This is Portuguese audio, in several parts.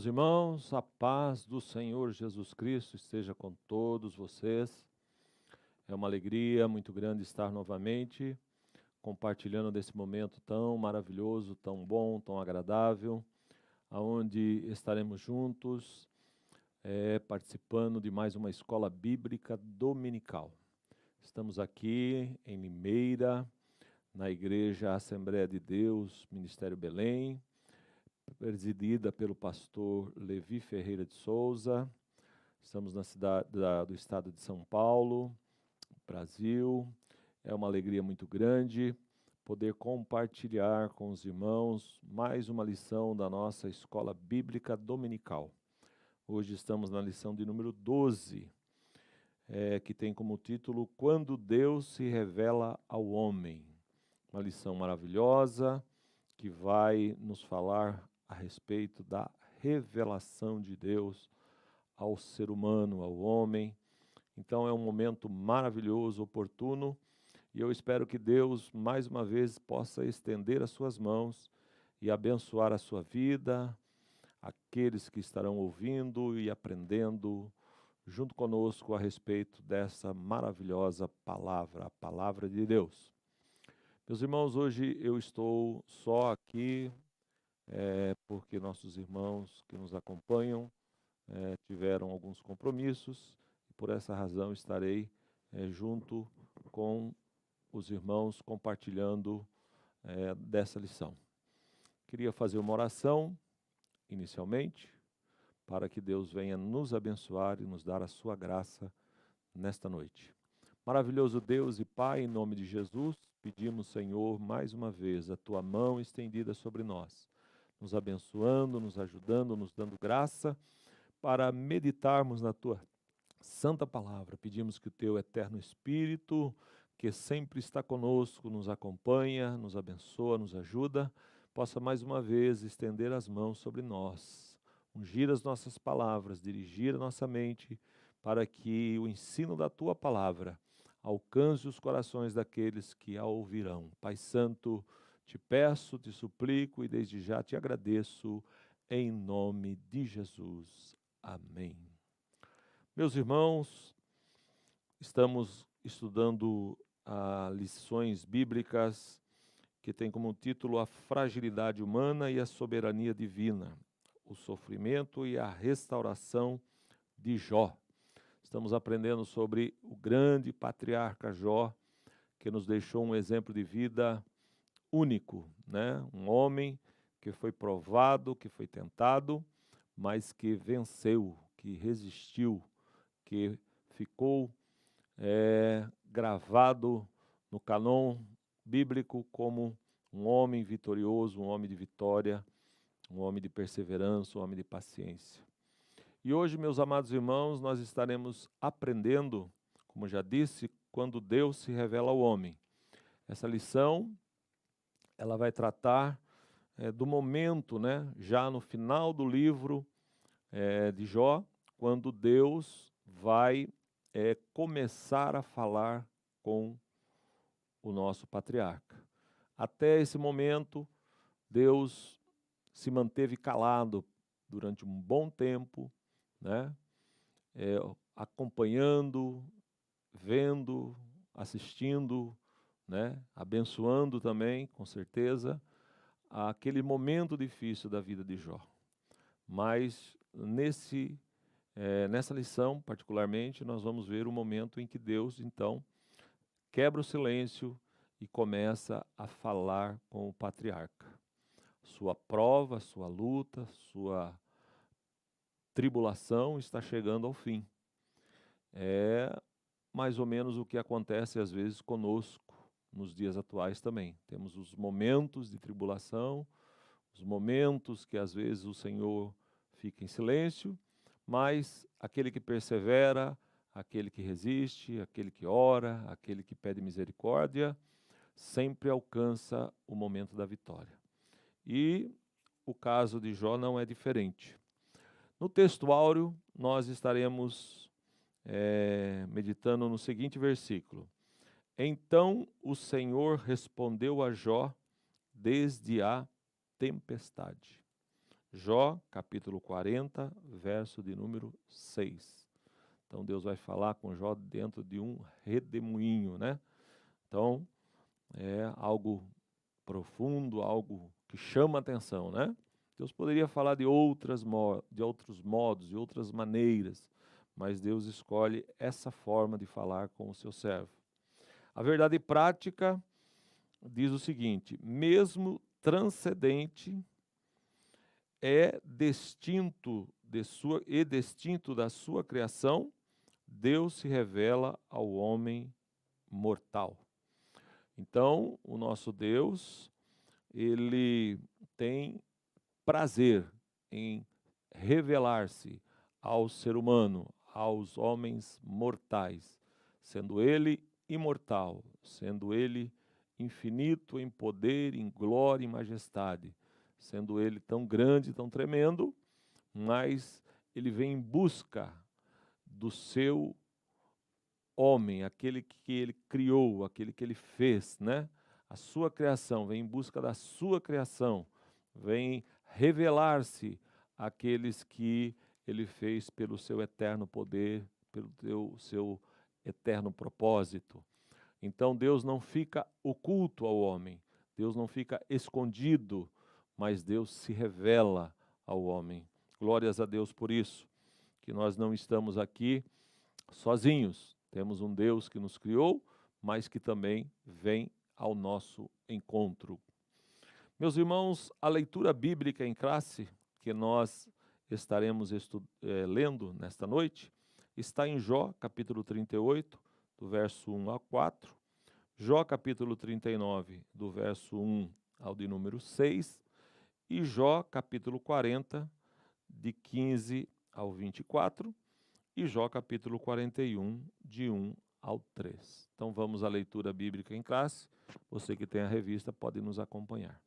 Meus irmãos, a paz do Senhor Jesus Cristo esteja com todos vocês. É uma alegria muito grande estar novamente compartilhando desse momento tão maravilhoso, tão bom, tão agradável, aonde estaremos juntos, participando de mais uma escola bíblica dominical. Estamos aqui em Limeira, na Igreja Assembleia de Deus, Ministério Belém, presidida pelo pastor Levi Ferreira de Souza. Estamos na cidade do estado de São Paulo, Brasil. É uma alegria muito grande poder compartilhar com os irmãos mais uma lição da nossa escola bíblica dominical. Hoje estamos na lição de número 12, que tem como título Quando Deus se revela ao homem. Uma lição maravilhosa que vai nos falar a respeito da revelação de Deus ao ser humano, ao homem. Então é um momento maravilhoso, oportuno, e eu espero que Deus mais uma vez possa estender as suas mãos e abençoar a sua vida, aqueles que estarão ouvindo e aprendendo junto conosco a respeito dessa maravilhosa palavra, a palavra de Deus. Meus irmãos, hoje eu estou só aqui, porque nossos irmãos que nos acompanham tiveram alguns compromissos, e por essa razão estarei junto com os irmãos compartilhando dessa lição. Queria fazer uma oração, inicialmente, para que Deus venha nos abençoar e nos dar a sua graça nesta noite. Maravilhoso Deus e Pai, em nome de Jesus, pedimos, Senhor, mais uma vez, a Tua mão estendida sobre nós, nos abençoando, nos ajudando, nos dando graça para meditarmos na Tua santa palavra. Pedimos que o Teu eterno Espírito, que sempre está conosco, nos acompanha, nos abençoa, nos ajuda, possa mais uma vez estender as mãos sobre nós, ungir as nossas palavras, dirigir a nossa mente, para que o ensino da Tua palavra alcance os corações daqueles que a ouvirão. Pai Santo, te peço, te suplico e desde já te agradeço, em nome de Jesus. Amém. Meus irmãos, estamos estudando lições bíblicas que tem como título A Fragilidade Humana e a Soberania Divina, o sofrimento e a restauração de Jó. Estamos aprendendo sobre o grande patriarca Jó, que nos deixou um exemplo de vida único, né? Um homem que foi provado, que foi tentado, mas que venceu, que resistiu, que ficou gravado no cânon bíblico como um homem vitorioso, um homem de vitória, um homem de perseverança, um homem de paciência. E hoje, meus amados irmãos, nós estaremos aprendendo, como já disse, quando Deus se revela ao homem. Essa lição, ela vai tratar do momento, né, já no final do livro de Jó, quando Deus vai começar a falar com o nosso patriarca. Até esse momento, Deus se manteve calado durante um bom tempo, né? Acompanhando, vendo, assistindo, né? Abençoando também, com certeza, aquele momento difícil da vida de Jó. Mas nessa lição, particularmente, nós vamos ver o momento em que Deus, então, quebra o silêncio e começa a falar com o patriarca. Sua prova, sua luta, sua tribulação está chegando ao fim. É mais ou menos o que acontece às vezes conosco nos dias atuais também. Temos os momentos de tribulação, os momentos que às vezes o Senhor fica em silêncio, mas aquele que persevera, aquele que resiste, aquele que ora, aquele que pede misericórdia, sempre alcança o momento da vitória. E o caso de Jó não é diferente. No texto áureo, nós estaremos meditando no seguinte versículo. Então o Senhor respondeu a Jó desde a tempestade. Jó, capítulo 40, verso de número 6. Então Deus vai falar com Jó dentro de um redemoinho, né? Então é algo profundo, algo que chama atenção, né? Deus poderia falar de outros modos, de outras maneiras, mas Deus escolhe essa forma de falar com o seu servo. A verdade prática diz o seguinte: mesmo transcendente distinto da sua criação, Deus se revela ao homem mortal. Então, o nosso Deus, ele tem prazer em revelar-se ao ser humano, aos homens mortais, sendo ele imortal, sendo ele infinito em poder, em glória e majestade, sendo ele tão grande, tão tremendo, mas ele vem em busca do seu homem, aquele que ele criou, aquele que ele fez, né? A sua criação, vem em busca da sua criação, vem revelar-se àqueles que ele fez pelo seu eterno poder, pelo seu eterno propósito. Então Deus não fica oculto ao homem, Deus não fica escondido, mas Deus se revela ao homem. Glórias a Deus por isso, que nós não estamos aqui sozinhos. Temos um Deus que nos criou, mas que também vem ao nosso encontro. Meus irmãos, a leitura bíblica em classe que nós estaremos lendo nesta noite está em Jó, capítulo 38, do verso 1 a 4, Jó, capítulo 39, do verso 1 ao de número 6, e Jó, capítulo 40, de 15 ao 24, e Jó capítulo 41, de 1 ao 3. Então vamos à leitura bíblica em classe. Você que tem a revista pode nos acompanhar.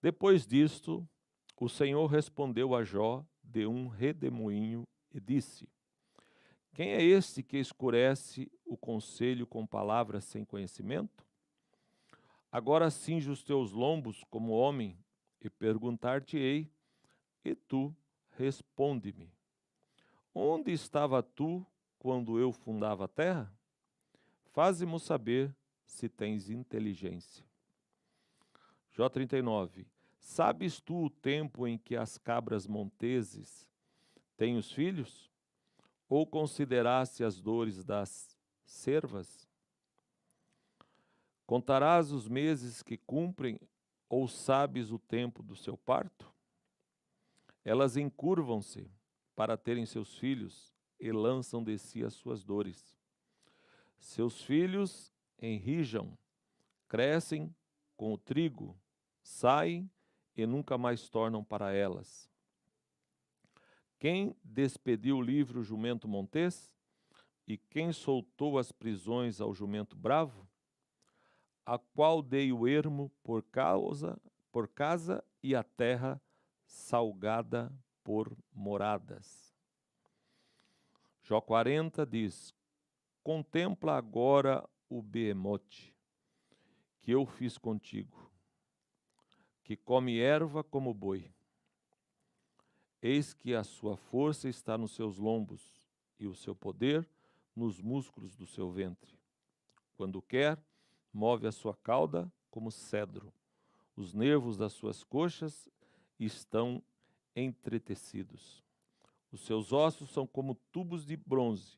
Depois disto, o Senhor respondeu a Jó de um redemoinho e disse: quem é este que escurece o conselho com palavras sem conhecimento? Agora cinge os teus lombos como homem e perguntar-te-ei, e tu responde-me. Onde estava tu quando eu fundava a terra? Faze-mo saber se tens inteligência. Jó 39. Sabes tu o tempo em que as cabras monteses têm os filhos? Ou consideraste as dores das cervas? Contarás os meses que cumprem, ou sabes o tempo do seu parto? Elas encurvam-se para terem seus filhos e lançam de si as suas dores. Seus filhos enrijam, crescem com o trigo, saem e nunca mais tornam para elas. Quem despediu livre o jumento montês? E quem soltou as prisões ao jumento bravo? A qual dei o ermo por casa e a terra salgada por moradas. Jó 40 diz: contempla agora o behemote que eu fiz contigo, que come erva como boi. Eis que a sua força está nos seus lombos e o seu poder nos músculos do seu ventre. Quando quer, move a sua cauda como cedro. Os nervos das suas coxas estão entretecidos. Os seus ossos são como tubos de bronze.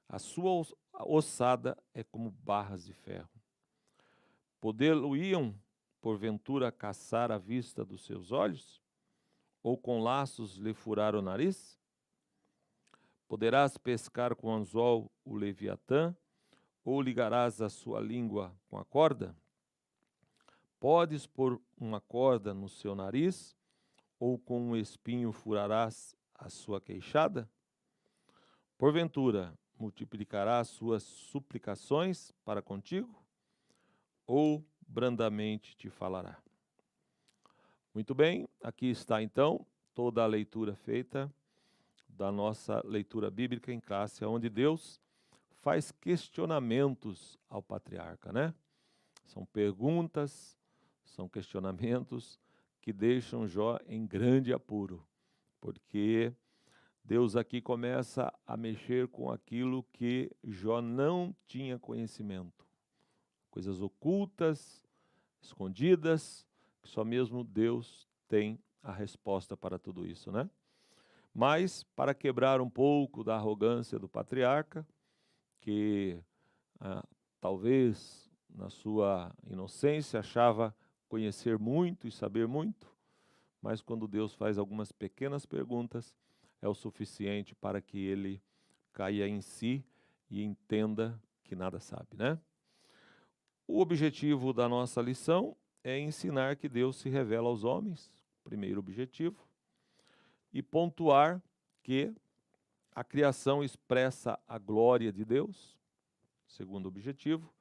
A sua ossada é como barras de ferro. Poder-lo-iam, porventura, caçar à vista dos seus olhos? Ou com laços lhe furar o nariz? Poderás pescar com anzol o leviatã? Ou ligarás a sua língua com a corda? Podes pôr uma corda no seu nariz? Ou com um espinho furarás a sua queixada? Porventura, multiplicará as suas suplicações para contigo? Ou brandamente te falará? Muito bem, aqui está então toda a leitura feita da nossa leitura bíblica em classe, onde Deus faz questionamentos ao patriarca, né? São perguntas, são questionamentos que deixam Jó em grande apuro, porque Deus aqui começa a mexer com aquilo que Jó não tinha conhecimento. Coisas ocultas, escondidas, que só mesmo Deus tem a resposta para tudo isso, né? Mas, para quebrar um pouco da arrogância do patriarca, que talvez na sua inocência achava conhecer muito e saber muito, mas quando Deus faz algumas pequenas perguntas, é o suficiente para que ele caia em si e entenda que nada sabe, né? O objetivo da nossa lição é ensinar que Deus se revela aos homens, primeiro objetivo, e pontuar que a criação expressa a glória de Deus, segundo objetivo,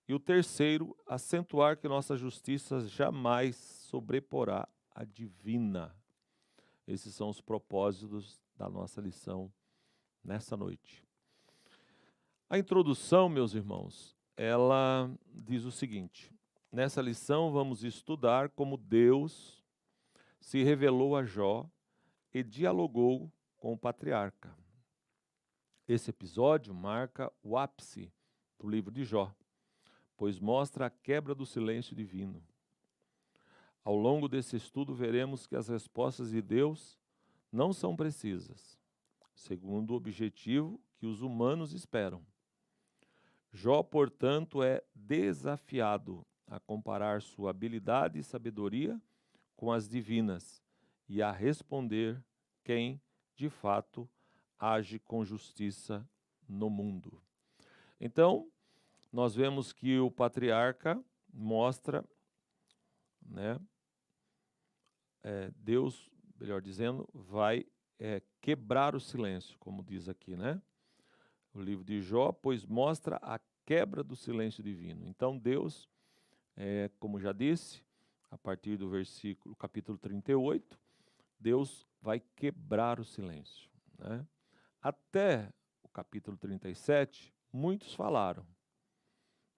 e o terceiro, acentuar que nossa justiça jamais sobreporá a divina. Esses são os propósitos da nossa lição nessa noite. A introdução, meus irmãos, ela diz o seguinte: nessa lição vamos estudar como Deus se revelou a Jó e dialogou com o patriarca. Esse episódio marca o ápice do livro de Jó, pois mostra a quebra do silêncio divino. Ao longo desse estudo veremos que as respostas de Deus não são precisas, segundo o objetivo que os humanos esperam. Jó, portanto, é desafiado a comparar sua habilidade e sabedoria com as divinas e a responder quem, de fato, age com justiça no mundo. Então, nós vemos que o patriarca mostra, né, Deus, melhor dizendo, vai quebrar o silêncio, como diz aqui, né? O livro de Jó, pois mostra a quebra do silêncio divino. Então Deus, como já disse, a partir do capítulo 38, Deus vai quebrar o silêncio, né? Até o capítulo 37, muitos falaram,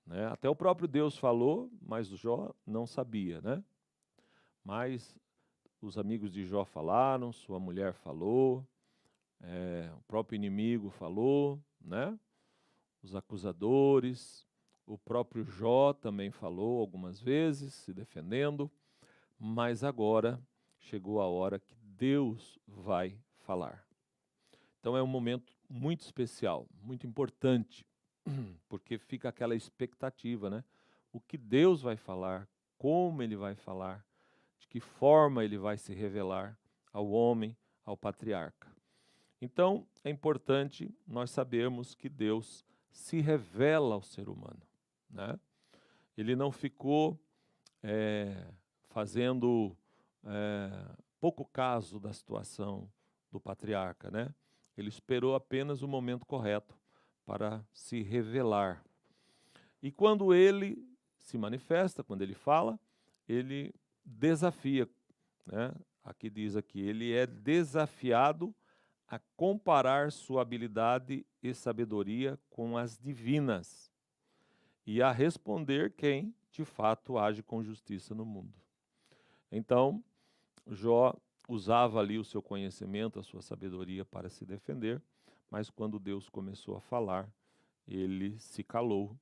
né? Até o próprio Deus falou, mas o Jó não sabia, né? Mas os amigos de Jó falaram, sua mulher falou, o próprio inimigo falou, né? Os acusadores, o próprio Jó também falou algumas vezes, se defendendo, mas agora chegou a hora que Deus vai falar. Então é um momento muito especial, muito importante, porque fica aquela expectativa, né? O que Deus vai falar, como Ele vai falar, de que forma Ele vai se revelar ao homem, ao patriarca. Então, é importante nós sabermos que Deus se revela ao ser humano, né? Ele não ficou fazendo pouco caso da situação do patriarca, né? Ele esperou apenas o momento correto para se revelar. E quando ele se manifesta, quando ele fala, ele desafia, né? Aqui diz aqui, ele é desafiado a comparar sua habilidade e sabedoria com as divinas e a responder quem, de fato, age com justiça no mundo. Então, Jó usava ali o seu conhecimento, a sua sabedoria para se defender, mas quando Deus começou a falar, ele se calou,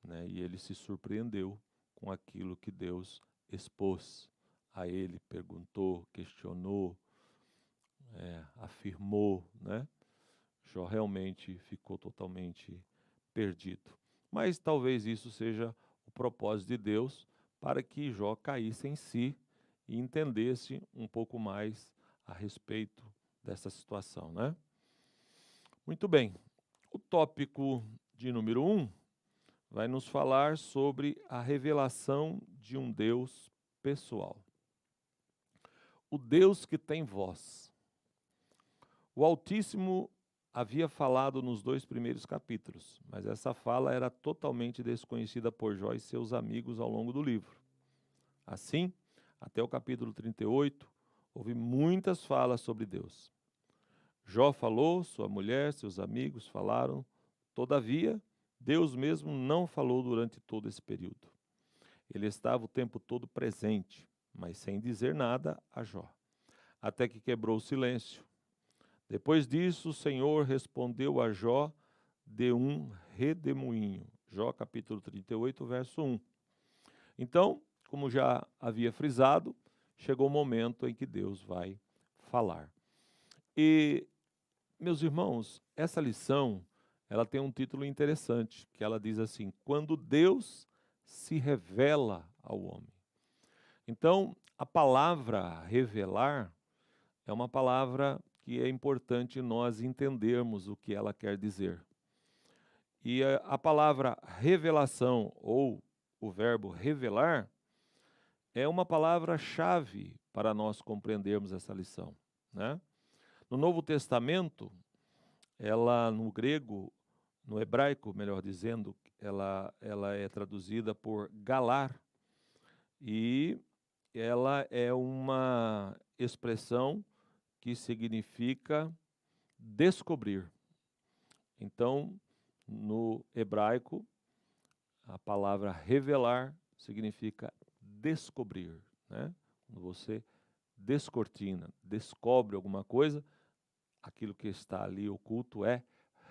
né, e ele se surpreendeu com aquilo que Deus expôs a ele, perguntou, questionou, afirmou, né? Jó realmente ficou totalmente perdido. Mas talvez isso seja o propósito de Deus para que Jó caísse em si e entendesse um pouco mais a respeito dessa situação, né? Muito bem. O tópico de número 1 vai nos falar sobre a revelação de um Deus pessoal. O Deus que tem voz. O Altíssimo havia falado nos 2 primeiros capítulos, mas essa fala era totalmente desconhecida por Jó e seus amigos ao longo do livro. Assim, até o capítulo 38, houve muitas falas sobre Deus. Jó falou, sua mulher, seus amigos falaram, todavia, Deus mesmo não falou durante todo esse período. Ele estava o tempo todo presente, mas sem dizer nada a Jó, até que quebrou o silêncio. Depois disso, o Senhor respondeu a Jó de um redemoinho. Jó capítulo 38, verso 1. Então, como já havia frisado, chegou o momento em que Deus vai falar. E, meus irmãos, essa lição, ela tem um título interessante, que ela diz assim: quando Deus se revela ao homem. Então, a palavra revelar é uma palavra que é importante nós entendermos o que ela quer dizer. E a palavra revelação, ou o verbo revelar, é uma palavra-chave para nós compreendermos essa lição, né? No Novo Testamento, ela no grego, no hebraico, melhor dizendo, ela é traduzida por galar, e ela é uma expressão que significa descobrir. Então, no hebraico, a palavra revelar significa descobrir, né? Quando você descortina, descobre alguma coisa, aquilo que está ali oculto é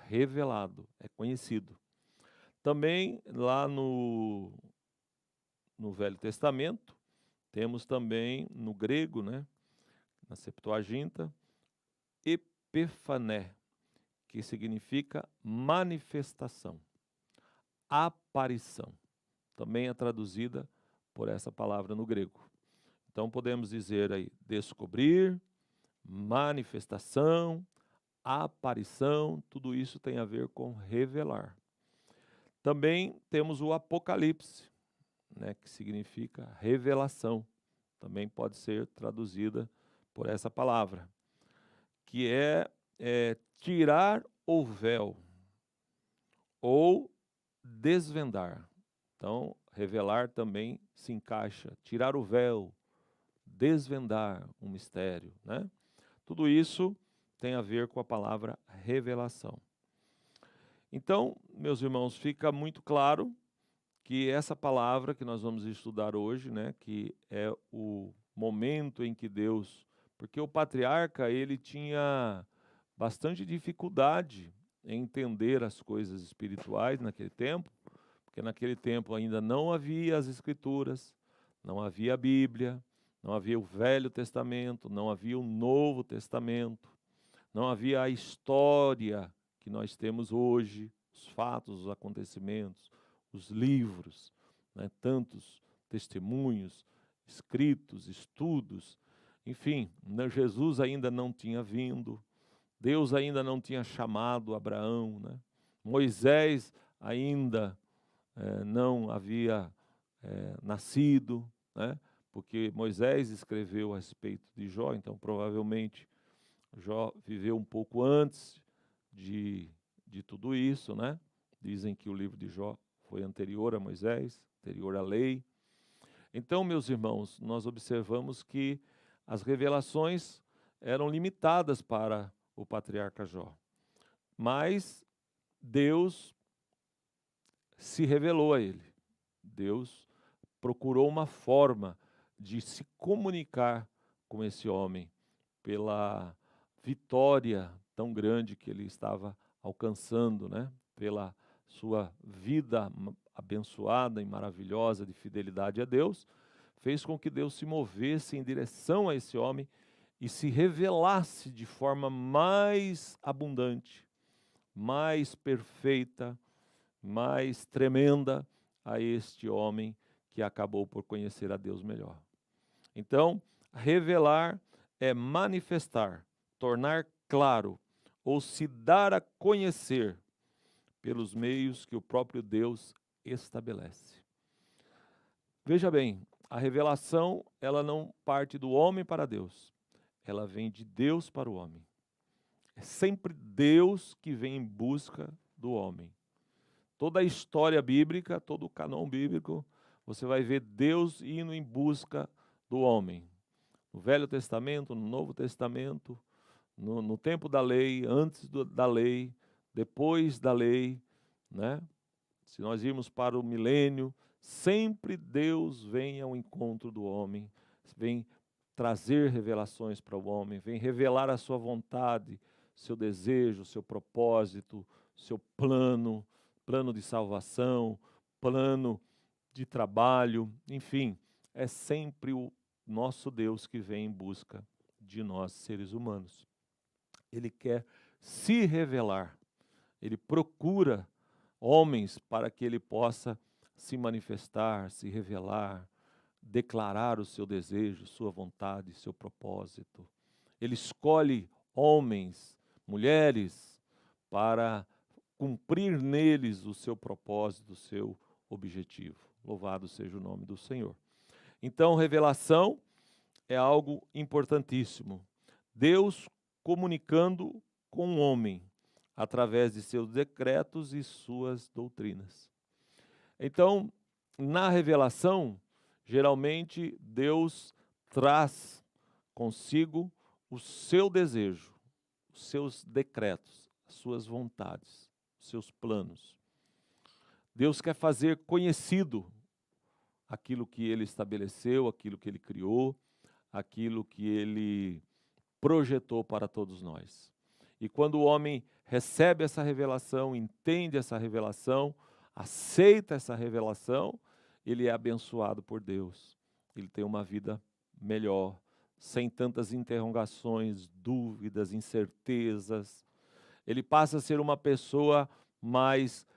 revelado, é conhecido. Também lá no Velho Testamento, temos também no grego, né, na Septuaginta, epifané, que significa manifestação, aparição. Também é traduzida por essa palavra no grego. Então podemos dizer aí descobrir, manifestação, aparição, tudo isso tem a ver com revelar. Também temos o Apocalipse, né, que significa revelação. Também pode ser traduzida por essa palavra, que é tirar o véu ou desvendar. Então, revelar também se encaixa, tirar o véu, desvendar um mistério, né? Tudo isso tem a ver com a palavra revelação. Então, meus irmãos, fica muito claro que essa palavra que nós vamos estudar hoje, né, que é o momento em que Deus, porque o patriarca, ele tinha bastante dificuldade em entender as coisas espirituais naquele tempo, porque naquele tempo ainda não havia as Escrituras, não havia a Bíblia, não havia o Velho Testamento, não havia o Novo Testamento, não havia a história que nós temos hoje, os fatos, os acontecimentos, os livros, né, tantos testemunhos, escritos, estudos, enfim, Jesus ainda não tinha vindo, Deus ainda não tinha chamado Abraão, né? Moisés ainda não havia nascido, né? Porque Moisés escreveu a respeito de Jó, então provavelmente Jó viveu um pouco antes de tudo isso, né? Dizem que o livro de Jó foi anterior a Moisés, anterior à lei. Então, meus irmãos, nós observamos que as revelações eram limitadas para o patriarca Jó. Mas Deus se revelou a ele. Deus procurou uma forma de se comunicar com esse homem pela vitória tão grande que ele estava alcançando, né? Pela sua vida abençoada e maravilhosa de fidelidade a Deus, fez com que Deus se movesse em direção a esse homem e se revelasse de forma mais abundante, mais perfeita, mais tremenda a este homem que acabou por conhecer a Deus melhor. Então, revelar é manifestar, tornar claro ou se dar a conhecer pelos meios que o próprio Deus estabelece. Veja bem, a revelação, ela não parte do homem para Deus, ela vem de Deus para o homem. É sempre Deus que vem em busca do homem. Toda a história bíblica, todo o cânon bíblico, você vai ver Deus indo em busca do homem. No Velho Testamento, no Novo Testamento, no tempo da lei, antes da lei, depois da lei, né? Se nós irmos para o milênio, sempre Deus vem ao encontro do homem, vem trazer revelações para o homem, vem revelar a sua vontade, seu desejo, seu propósito, seu plano, plano de salvação, plano de trabalho, enfim, é sempre o nosso Deus que vem em busca de nós, seres humanos. Ele quer se revelar, ele procura homens para que ele possa se manifestar, se revelar, declarar o seu desejo, sua vontade, seu propósito. Ele escolhe homens, mulheres, para cumprir neles o seu propósito, o seu objetivo. Louvado seja o nome do Senhor. Então, revelação é algo importantíssimo. Deus comunicando com o homem através de seus decretos e suas doutrinas. Então, na revelação, geralmente Deus traz consigo o seu desejo, os seus decretos, as suas vontades, os seus planos. Deus quer fazer conhecido aquilo que Ele estabeleceu, aquilo que Ele criou, aquilo que Ele projetou para todos nós. E quando o homem recebe essa revelação, entende essa revelação, aceita essa revelação, ele é abençoado por Deus. Ele tem uma vida melhor, sem tantas interrogações, dúvidas, incertezas. Ele passa a ser uma pessoa mais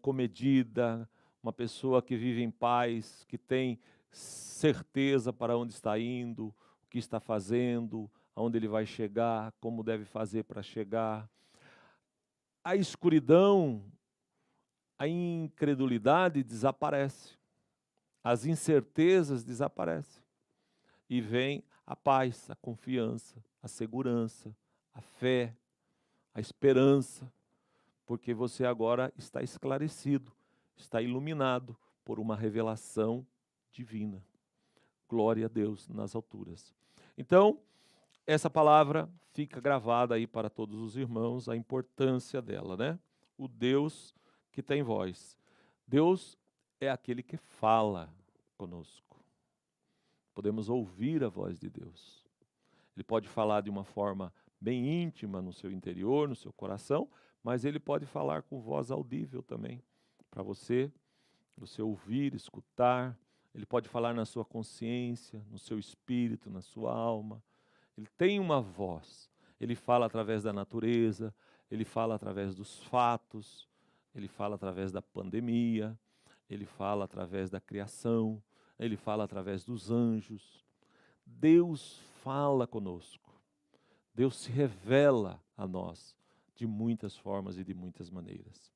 comedida, uma pessoa que vive em paz, que tem certeza para onde está indo, o que está fazendo, aonde ele vai chegar, como deve fazer para chegar. A escuridão, a incredulidade desaparece, as incertezas desaparecem e vem a paz, a confiança, a segurança, a fé, a esperança, porque você agora está esclarecido, está iluminado por uma revelação divina. Glória a Deus nas alturas. Então, essa palavra fica gravada aí para todos os irmãos, a importância dela, né? O Deus que tem voz. Deus é aquele que fala conosco. Podemos ouvir a voz de Deus. Ele pode falar de uma forma bem íntima no seu interior, no seu coração, mas ele pode falar com voz audível também, para você ouvir, escutar. Ele pode falar na sua consciência, no seu espírito, na sua alma. Ele tem uma voz. Ele fala através da natureza, ele fala através dos fatos, ele fala através da pandemia, ele fala através da criação, ele fala através dos anjos. Deus fala conosco. Deus se revela a nós de muitas formas e de muitas maneiras.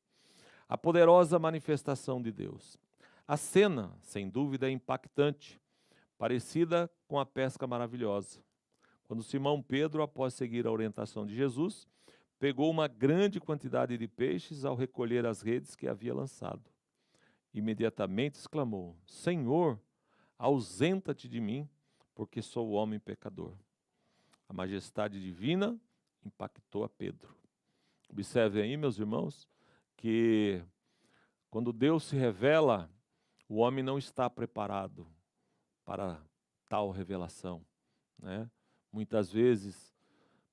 A poderosa manifestação de Deus. A cena, sem dúvida, é impactante, parecida com a pesca maravilhosa. Quando Simão Pedro, após seguir a orientação de Jesus, pegou uma grande quantidade de peixes ao recolher as redes que havia lançado. Imediatamente exclamou: Senhor, ausenta-te de mim, porque sou homem pecador. A majestade divina impactou a Pedro. Observem aí, meus irmãos, que quando Deus se revela, o homem não está preparado para tal revelação, né? Muitas vezes,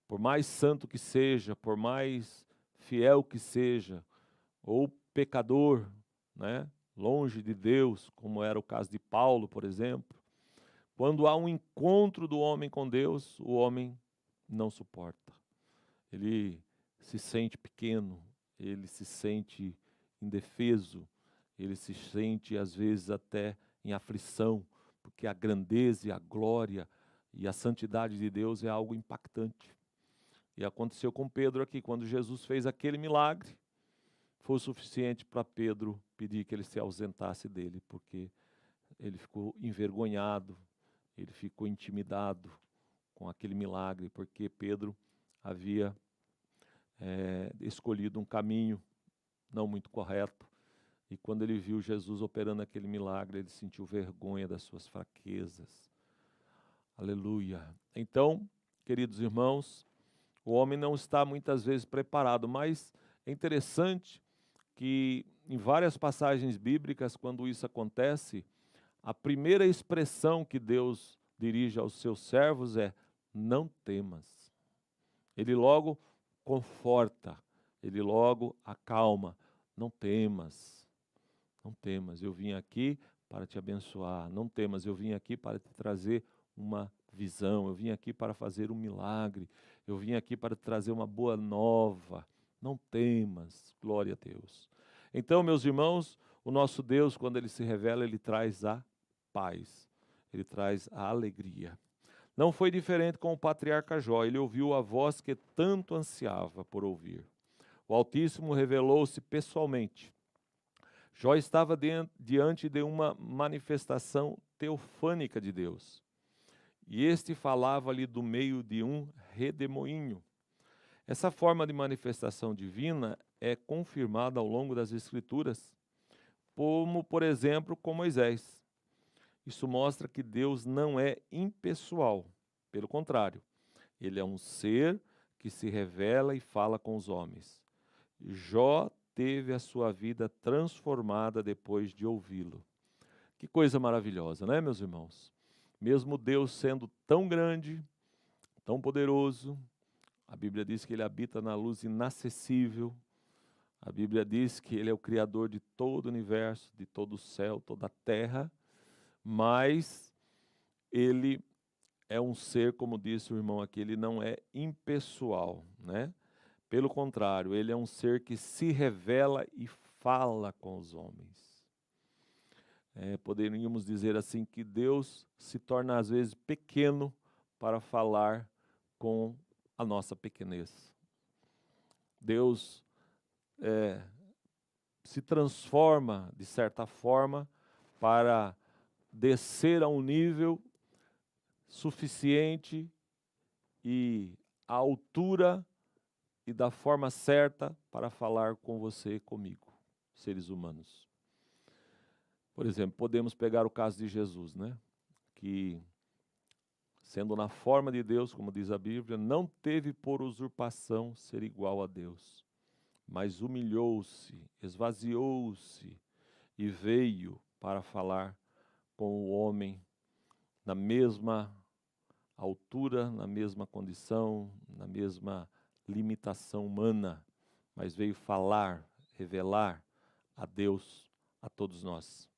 por mais santo que seja, por mais fiel que seja, ou pecador, né, longe de Deus, como era o caso de Paulo, por exemplo, quando há um encontro do homem com Deus, o homem não suporta. Ele se sente pequeno, ele se sente indefeso, ele se sente às vezes até em aflição, porque a grandeza e a glória e a santidade de Deus é algo impactante. E aconteceu com Pedro aqui, quando Jesus fez aquele milagre, foi o suficiente para Pedro pedir que ele se ausentasse dele, porque ele ficou envergonhado, ele ficou intimidado com aquele milagre, porque Pedro havia escolhido um caminho não muito correto, e quando ele viu Jesus operando aquele milagre, ele sentiu vergonha das suas fraquezas. Aleluia. Então, queridos irmãos, o homem não está muitas vezes preparado, mas é interessante que em várias passagens bíblicas, quando isso acontece, a primeira expressão que Deus dirige aos seus servos é: não temas. Ele logo conforta, ele logo acalma. Não temas, não temas. Eu vim aqui para te abençoar. Não temas, eu vim aqui para te trazer uma visão. Eu vim aqui para fazer um milagre. Eu vim aqui para te trazer uma boa nova. Não temas, glória a Deus. Então, meus irmãos, o nosso Deus, quando Ele se revela, Ele traz a paz, Ele traz a alegria. Não foi diferente com o patriarca Jó, ele ouviu a voz que tanto ansiava por ouvir. O Altíssimo revelou-se pessoalmente. Jó estava diante de uma manifestação teofânica de Deus. E este falava-lhe do meio de um redemoinho. Essa forma de manifestação divina é confirmada ao longo das Escrituras, como, por exemplo, com Moisés. Isso mostra que Deus não é impessoal, pelo contrário, Ele é um ser que se revela e fala com os homens. Jó teve a sua vida transformada depois de ouvi-lo. Que coisa maravilhosa, não é, meus irmãos? Mesmo Deus sendo tão grande, tão poderoso, a Bíblia diz que Ele habita na luz inacessível. A Bíblia diz que Ele é o Criador de todo o universo, de todo o céu, toda a terra, mas Ele é um ser, como disse o irmão aqui, Ele não é impessoal, né? Pelo contrário, Ele é um ser que se revela e fala com os homens. Poderíamos dizer assim que Deus se torna às vezes pequeno para falar com a nossa pequenez. Deus se transforma, de certa forma, para descer a um nível suficiente e à altura e da forma certa para falar com você e comigo, seres humanos. Por exemplo, podemos pegar o caso de Jesus, né? Que, sendo na forma de Deus, como diz a Bíblia, não teve por usurpação ser igual a Deus, mas humilhou-se, esvaziou-se e veio para falar com o homem na mesma altura, na mesma condição, na mesma limitação humana, mas veio falar, revelar a Deus, a todos nós.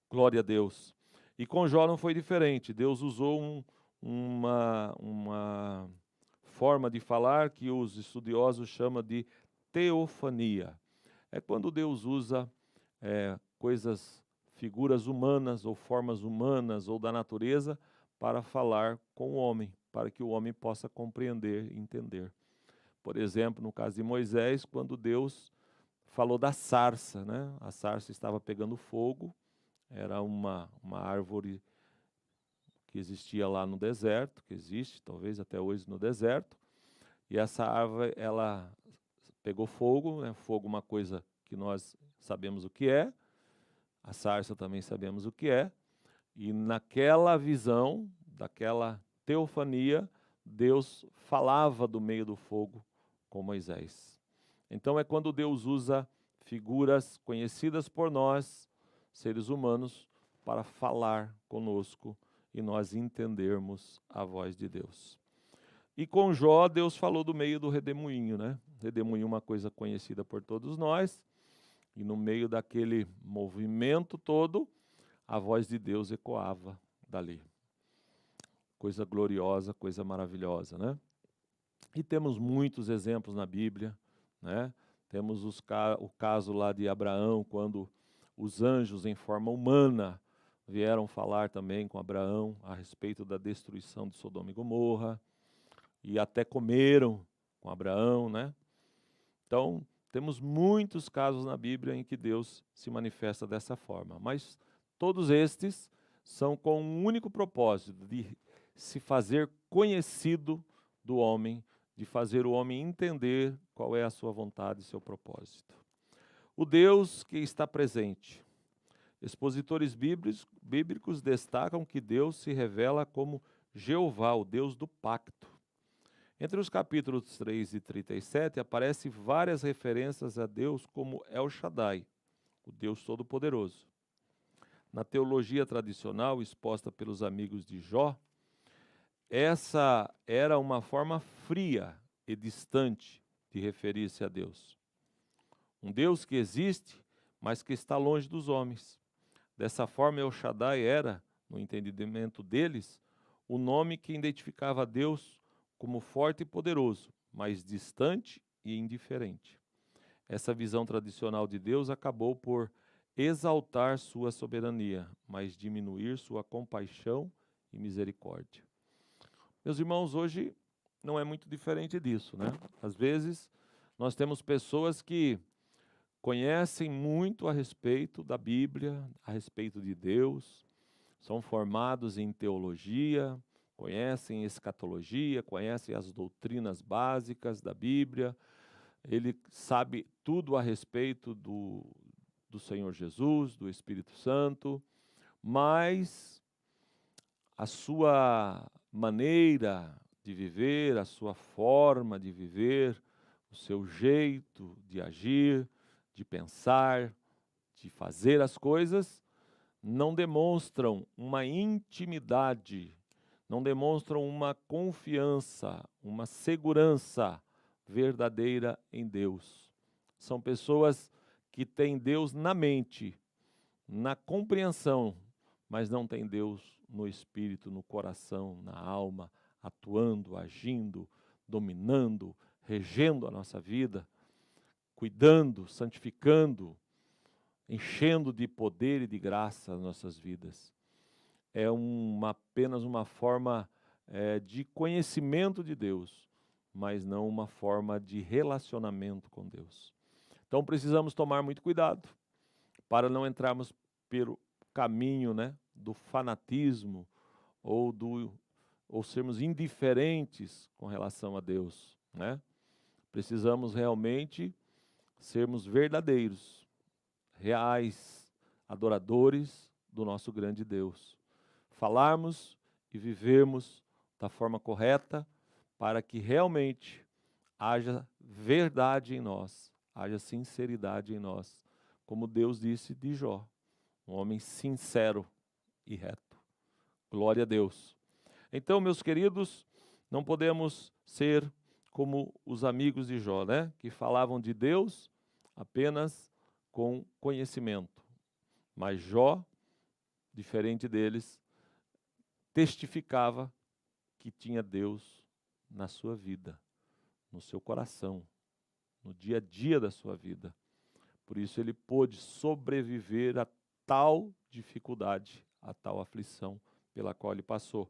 Glória a Deus. E com Jó não foi diferente. Deus usou uma forma de falar que os estudiosos chamam de teofania. É quando Deus usa figuras humanas ou formas humanas ou da natureza para falar com o homem, para que o homem possa compreender e entender. Por exemplo, no caso de Moisés, quando Deus falou da sarça, né? A sarça estava pegando fogo, era uma árvore que existia lá no deserto, que existe talvez até hoje no deserto, e essa árvore, ela pegou fogo, né? Fogo é uma coisa que nós sabemos o que é, a sarça também sabemos o que é, e naquela visão, daquela teofania, Deus falava do meio do fogo com Moisés. Então é quando Deus usa figuras conhecidas por nós, seres humanos, para falar conosco e nós entendermos a voz de Deus. E com Jó, Deus falou do meio do redemoinho, né? Redemoinho é uma coisa conhecida por todos nós, e no meio daquele movimento todo, a voz de Deus ecoava dali. Coisa gloriosa, coisa maravilhosa, né? E temos muitos exemplos na Bíblia, né? Temos o caso lá de Abraão, quando os anjos em forma humana vieram falar também com Abraão a respeito da destruição de Sodoma e Gomorra, e até comeram com Abraão, né? Então, temos muitos casos na Bíblia em que Deus se manifesta dessa forma, mas todos estes são com um único propósito, de se fazer conhecido do homem, de fazer o homem entender qual é a sua vontade e seu propósito. O Deus que está presente. Expositores bíblicos destacam que Deus se revela como Jeová, o Deus do pacto. Entre os capítulos 3 e 37, aparecem várias referências a Deus como El Shaddai, o Deus Todo-Poderoso. Na teologia tradicional exposta pelos amigos de Jó, essa era uma forma fria e distante de referir-se a Deus. Um Deus que existe, mas que está longe dos homens. Dessa forma, El Shaddai era, no entendimento deles, o nome que identificava a Deus como forte e poderoso, mas distante e indiferente. Essa visão tradicional de Deus acabou por exaltar sua soberania, mas diminuir sua compaixão e misericórdia. Meus irmãos, hoje não é muito diferente disso, né? Às vezes, nós temos pessoas que conhecem muito a respeito da Bíblia, a respeito de Deus, são formados em teologia, conhecem escatologia, conhecem as doutrinas básicas da Bíblia, ele sabe tudo a respeito do Senhor Jesus, do Espírito Santo, mas a sua maneira de viver, a sua forma de viver, o seu jeito de agir, de pensar, de fazer as coisas, não demonstram uma intimidade, não demonstram uma confiança, uma segurança verdadeira em Deus. São pessoas que têm Deus na mente, na compreensão, mas não têm Deus no espírito, no coração, na alma, atuando, agindo, dominando, regendo a nossa vida, cuidando, santificando, enchendo de poder e de graça as nossas vidas. É apenas uma forma de conhecimento de Deus, mas não uma forma de relacionamento com Deus. Então precisamos tomar muito cuidado para não entrarmos pelo caminho, né, do fanatismo ou sermos indiferentes com relação a Deus, né? Precisamos realmente sermos verdadeiros, reais, adoradores do nosso grande Deus. Falarmos e vivermos da forma correta para que realmente haja verdade em nós, haja sinceridade em nós, como Deus disse de Jó, um homem sincero e reto. Glória a Deus. Então, meus queridos, não podemos ser como os amigos de Jó, né? Que falavam de Deus apenas com conhecimento. Mas Jó, diferente deles, testificava que tinha Deus na sua vida, no seu coração, no dia a dia da sua vida. Por isso ele pôde sobreviver a tal dificuldade, a tal aflição pela qual ele passou,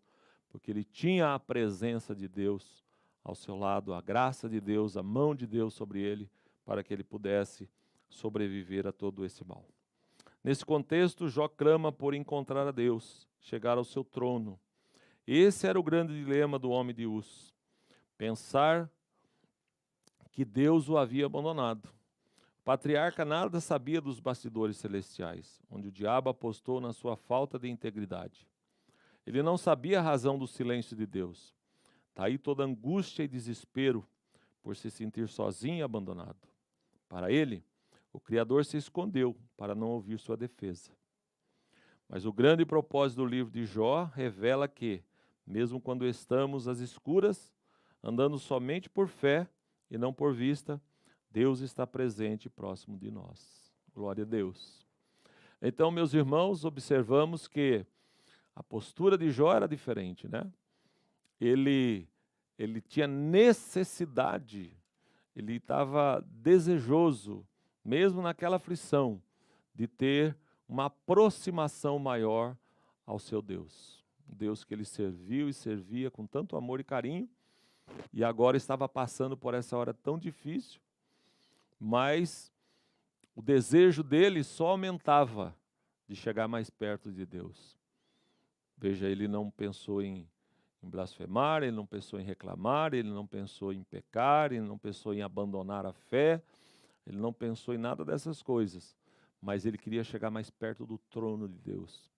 porque ele tinha a presença de Deus ao seu lado, a graça de Deus, a mão de Deus sobre ele, para que ele pudesse sobreviver a todo esse mal. Nesse contexto, Jó clama por encontrar a Deus, chegar ao seu trono. Esse era o grande dilema do homem de Uz, pensar que Deus o havia abandonado. O patriarca nada sabia dos bastidores celestiais, onde o diabo apostou na sua falta de integridade. Ele não sabia a razão do silêncio de Deus. Daí toda angústia e desespero por se sentir sozinho e abandonado. Para ele, o Criador se escondeu para não ouvir sua defesa. Mas o grande propósito do livro de Jó revela que, mesmo quando estamos às escuras, andando somente por fé e não por vista, Deus está presente e próximo de nós. Glória a Deus. Então, meus irmãos, observamos que a postura de Jó era diferente, né? Ele tinha necessidade, ele estava desejoso, mesmo naquela aflição, de ter uma aproximação maior ao seu Deus. Deus que ele serviu e servia com tanto amor e carinho, e agora estava passando por essa hora tão difícil, mas o desejo dele só aumentava de chegar mais perto de Deus. Veja, ele não pensou em blasfemar, ele não pensou em reclamar, ele não pensou em pecar, ele não pensou em abandonar a fé, ele não pensou em nada dessas coisas, mas ele queria chegar mais perto do trono de Deus.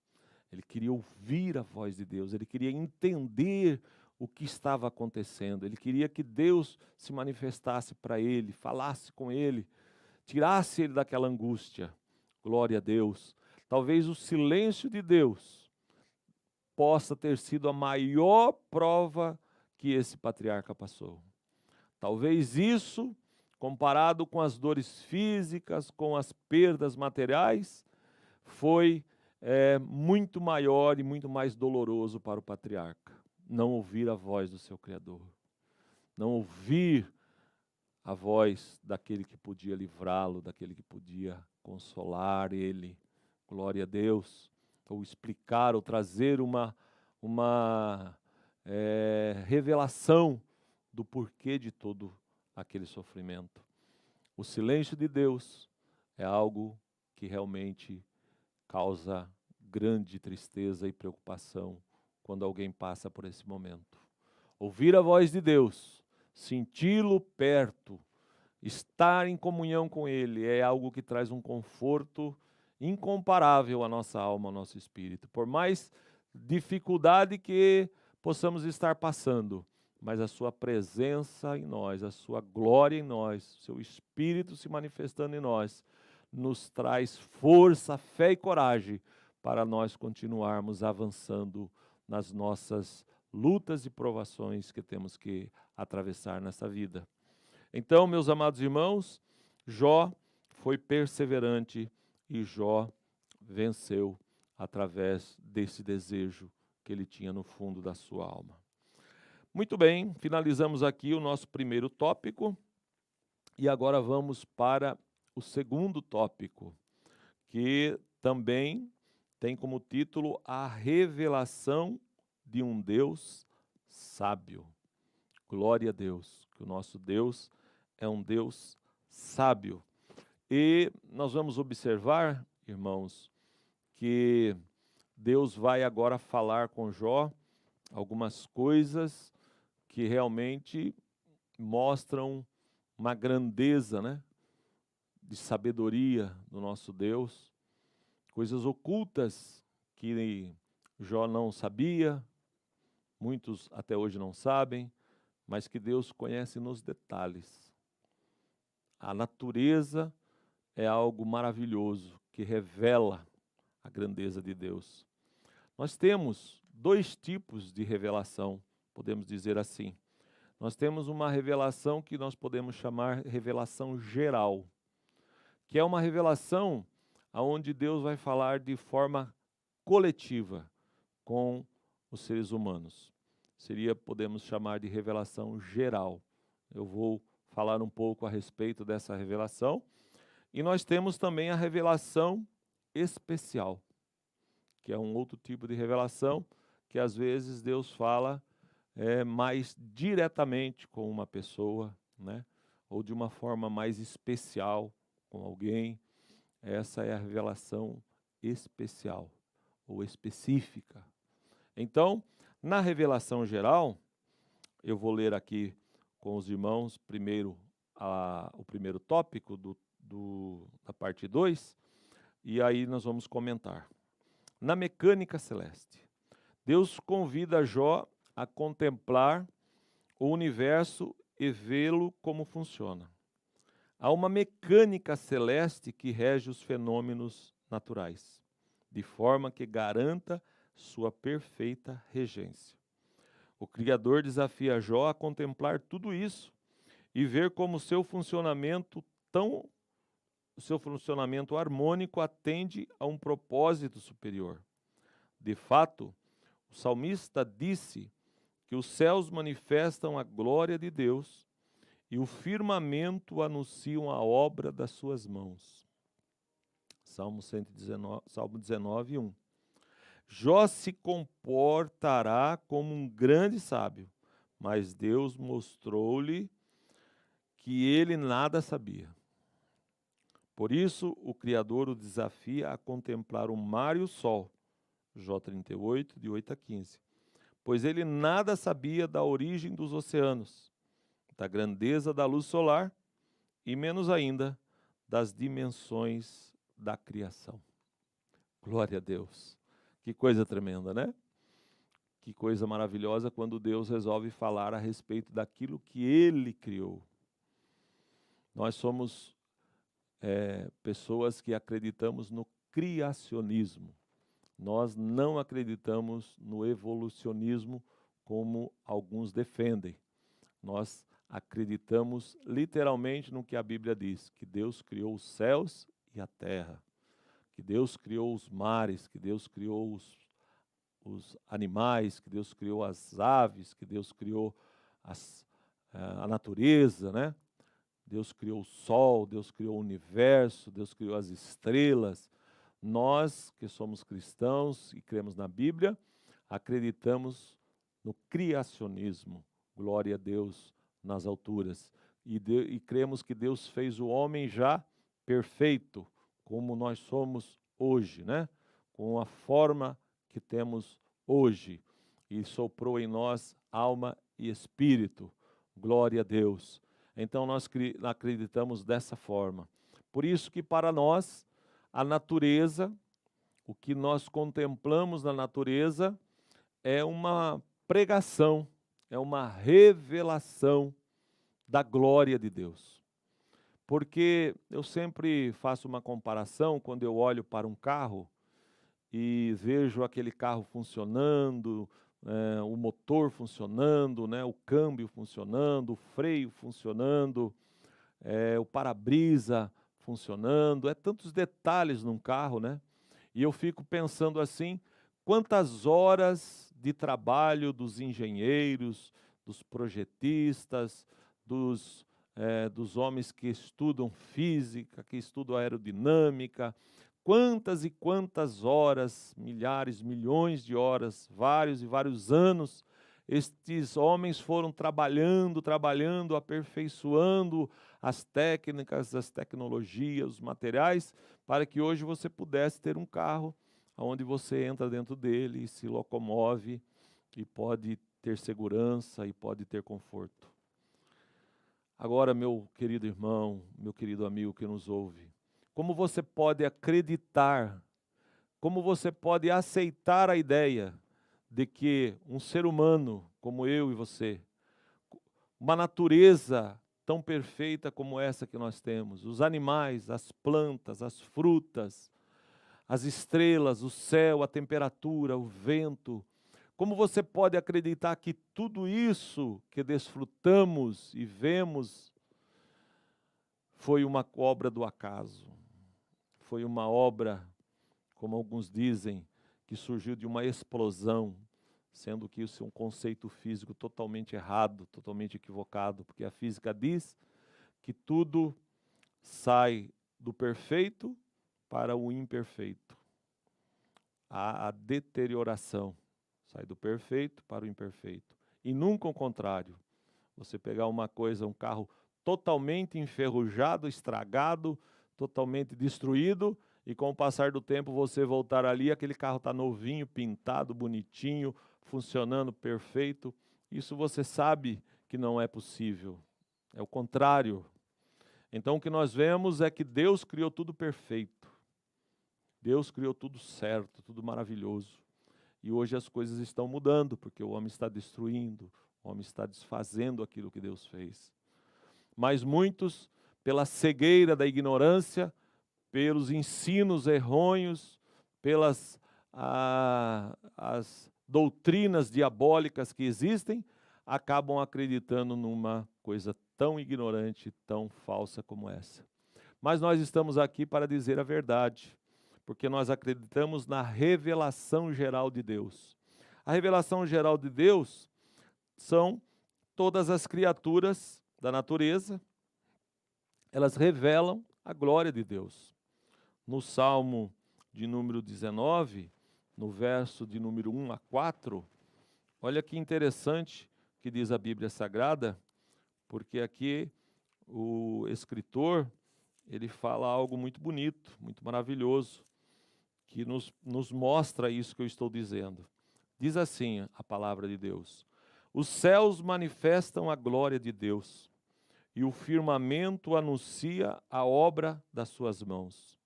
Ele queria ouvir a voz de Deus, ele queria entender o que estava acontecendo, ele queria que Deus se manifestasse para ele, falasse com ele, tirasse ele daquela angústia. Glória a Deus. Talvez o silêncio de Deus possa ter sido a maior prova que esse patriarca passou. Talvez isso, comparado com as dores físicas, com as perdas materiais, foi muito maior e muito mais doloroso para o patriarca. Não ouvir a voz do seu Criador. Não ouvir a voz daquele que podia livrá-lo, daquele que podia consolar ele. Glória a Deus. Ou explicar, ou trazer uma revelação do porquê de todo aquele sofrimento. O silêncio de Deus é algo que realmente causa grande tristeza e preocupação quando alguém passa por esse momento. Ouvir a voz de Deus, senti-lo perto, estar em comunhão com Ele é algo que traz um conforto incomparável à nossa alma, ao nosso espírito. Por mais dificuldade que possamos estar passando, mas a sua presença em nós, a sua glória em nós, seu Espírito se manifestando em nós, nos traz força, fé e coragem para nós continuarmos avançando nas nossas lutas e provações que temos que atravessar nessa vida. Então, meus amados irmãos, Jó foi perseverante e Jó venceu através desse desejo que ele tinha no fundo da sua alma. Muito bem, finalizamos aqui o nosso primeiro tópico e agora vamos para o segundo tópico, que também tem como título A Revelação de um Deus Sábio. Glória a Deus, que o nosso Deus é um Deus sábio. E nós vamos observar, irmãos, que Deus vai agora falar com Jó algumas coisas que realmente mostram uma grandeza, né, de sabedoria do nosso Deus, coisas ocultas que Jó não sabia, muitos até hoje não sabem, mas que Deus conhece nos detalhes. A natureza é algo maravilhoso que revela a grandeza de Deus. Nós temos dois tipos de revelação, podemos dizer assim. Nós temos uma revelação que nós podemos chamar revelação geral, que é uma revelação onde Deus vai falar de forma coletiva com os seres humanos. Podemos chamar de revelação geral. Eu vou falar um pouco a respeito dessa revelação. E nós temos também a revelação especial, que é um outro tipo de revelação que às vezes Deus fala mais diretamente com uma pessoa, né? Ou de uma forma mais especial com alguém. Essa é a revelação especial ou específica. Então, na revelação geral, eu vou ler aqui com os irmãos primeiro o primeiro tópico da parte 2, e aí nós vamos comentar. Na mecânica celeste, Deus convida Jó a contemplar o universo e vê-lo como funciona. Há uma mecânica celeste que rege os fenômenos naturais, de forma que garanta sua perfeita regência. O Criador desafia Jó a contemplar tudo isso e ver como seu funcionamento harmônico atende a um propósito superior. De fato, o salmista disse que os céus manifestam a glória de Deus e o firmamento anunciam a obra das suas mãos. Salmo 19, 1. Jó se comportará como um grande sábio, mas Deus mostrou-lhe que ele nada sabia. Por isso, o Criador o desafia a contemplar o mar e o sol. Jó 38, de 8 a 15. Pois ele nada sabia da origem dos oceanos, da grandeza da luz solar e menos ainda das dimensões da criação. Glória a Deus. Que coisa tremenda, né? Que coisa maravilhosa quando Deus resolve falar a respeito daquilo que Ele criou. Nós somos pessoas que acreditamos no criacionismo. Nós não acreditamos no evolucionismo como alguns defendem. Nós acreditamos literalmente no que a Bíblia diz, que Deus criou os céus e a terra, que Deus criou os mares, que Deus criou os animais, que Deus criou as aves, que Deus criou a natureza, né? Deus criou o sol, Deus criou o universo, Deus criou as estrelas. Nós, que somos cristãos e cremos na Bíblia, acreditamos no criacionismo. Glória a Deus nas alturas. E cremos que Deus fez o homem já perfeito, como nós somos hoje, né? Com a forma que temos hoje. E soprou em nós alma e espírito. Glória a Deus. Então nós acreditamos dessa forma. Por isso que para nós, a natureza, o que nós contemplamos na natureza, é uma pregação, é uma revelação da glória de Deus. Porque eu sempre faço uma comparação quando eu olho para um carro e vejo aquele carro funcionando, o motor funcionando, né, o câmbio funcionando, o freio funcionando, o para-brisa funcionando, tantos detalhes num carro, né? E eu fico pensando assim, quantas horas de trabalho dos engenheiros, dos projetistas, dos homens que estudam física, que estudam aerodinâmica, quantas e quantas horas, milhares, milhões de horas, vários e vários anos, estes homens foram trabalhando, aperfeiçoando as técnicas, as tecnologias, os materiais, para que hoje você pudesse ter um carro onde você entra dentro dele e se locomove e pode ter segurança e pode ter conforto. Agora, meu querido irmão, meu querido amigo que nos ouve, como você pode acreditar, como você pode aceitar a ideia de que um ser humano como eu e você, uma natureza tão perfeita como essa que nós temos, os animais, as plantas, as frutas, as estrelas, o céu, a temperatura, o vento, como você pode acreditar que tudo isso que desfrutamos e vemos foi uma obra do acaso? Foi uma obra, como alguns dizem, que surgiu de uma explosão, sendo que isso é um conceito físico totalmente errado, totalmente equivocado, porque a física diz que tudo sai do perfeito para o imperfeito. Há a deterioração, sai do perfeito para o imperfeito. E nunca o contrário. Você pegar uma coisa, um carro totalmente enferrujado, estragado, totalmente destruído, e com o passar do tempo você voltar ali, aquele carro está novinho, pintado, bonitinho, funcionando perfeito. Isso você sabe que não é possível. É o contrário. Então o que nós vemos é que Deus criou tudo perfeito. Deus criou tudo certo, tudo maravilhoso. E hoje as coisas estão mudando, porque o homem está destruindo, o homem está desfazendo aquilo que Deus fez. Mas muitos, pela cegueira da ignorância, pelos ensinos errôneos, pelas as doutrinas diabólicas que existem, acabam acreditando numa coisa tão ignorante, tão falsa como essa. Mas nós estamos aqui para dizer a verdade, porque nós acreditamos na revelação geral de Deus. A revelação geral de Deus são todas as criaturas da natureza, elas revelam a glória de Deus. No Salmo de número 19, no verso de número 1 a 4, olha que interessante que diz a Bíblia Sagrada, porque aqui o escritor, ele fala algo muito bonito, muito maravilhoso, que nos mostra isso que eu estou dizendo. Diz assim a palavra de Deus: os céus manifestam a glória de Deus, e o firmamento anuncia a obra das suas mãos.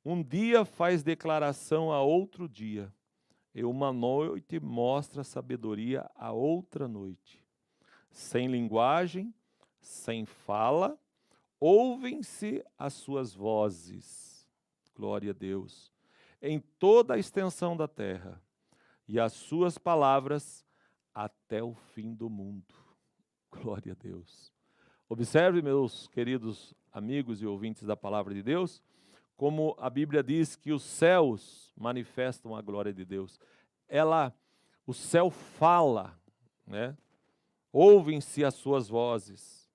Um dia faz declaração a outro dia, e uma noite mostra sabedoria a outra noite. Sem linguagem, sem fala, ouvem-se as suas vozes. Glória a Deus. em toda a extensão da terra, e as suas palavras até o fim do mundo. Glória a Deus. Observe, meus queridos amigos e ouvintes da palavra de Deus, como a Bíblia diz que os céus manifestam a glória de Deus. O céu fala, né? Ouvem-se as suas vozes,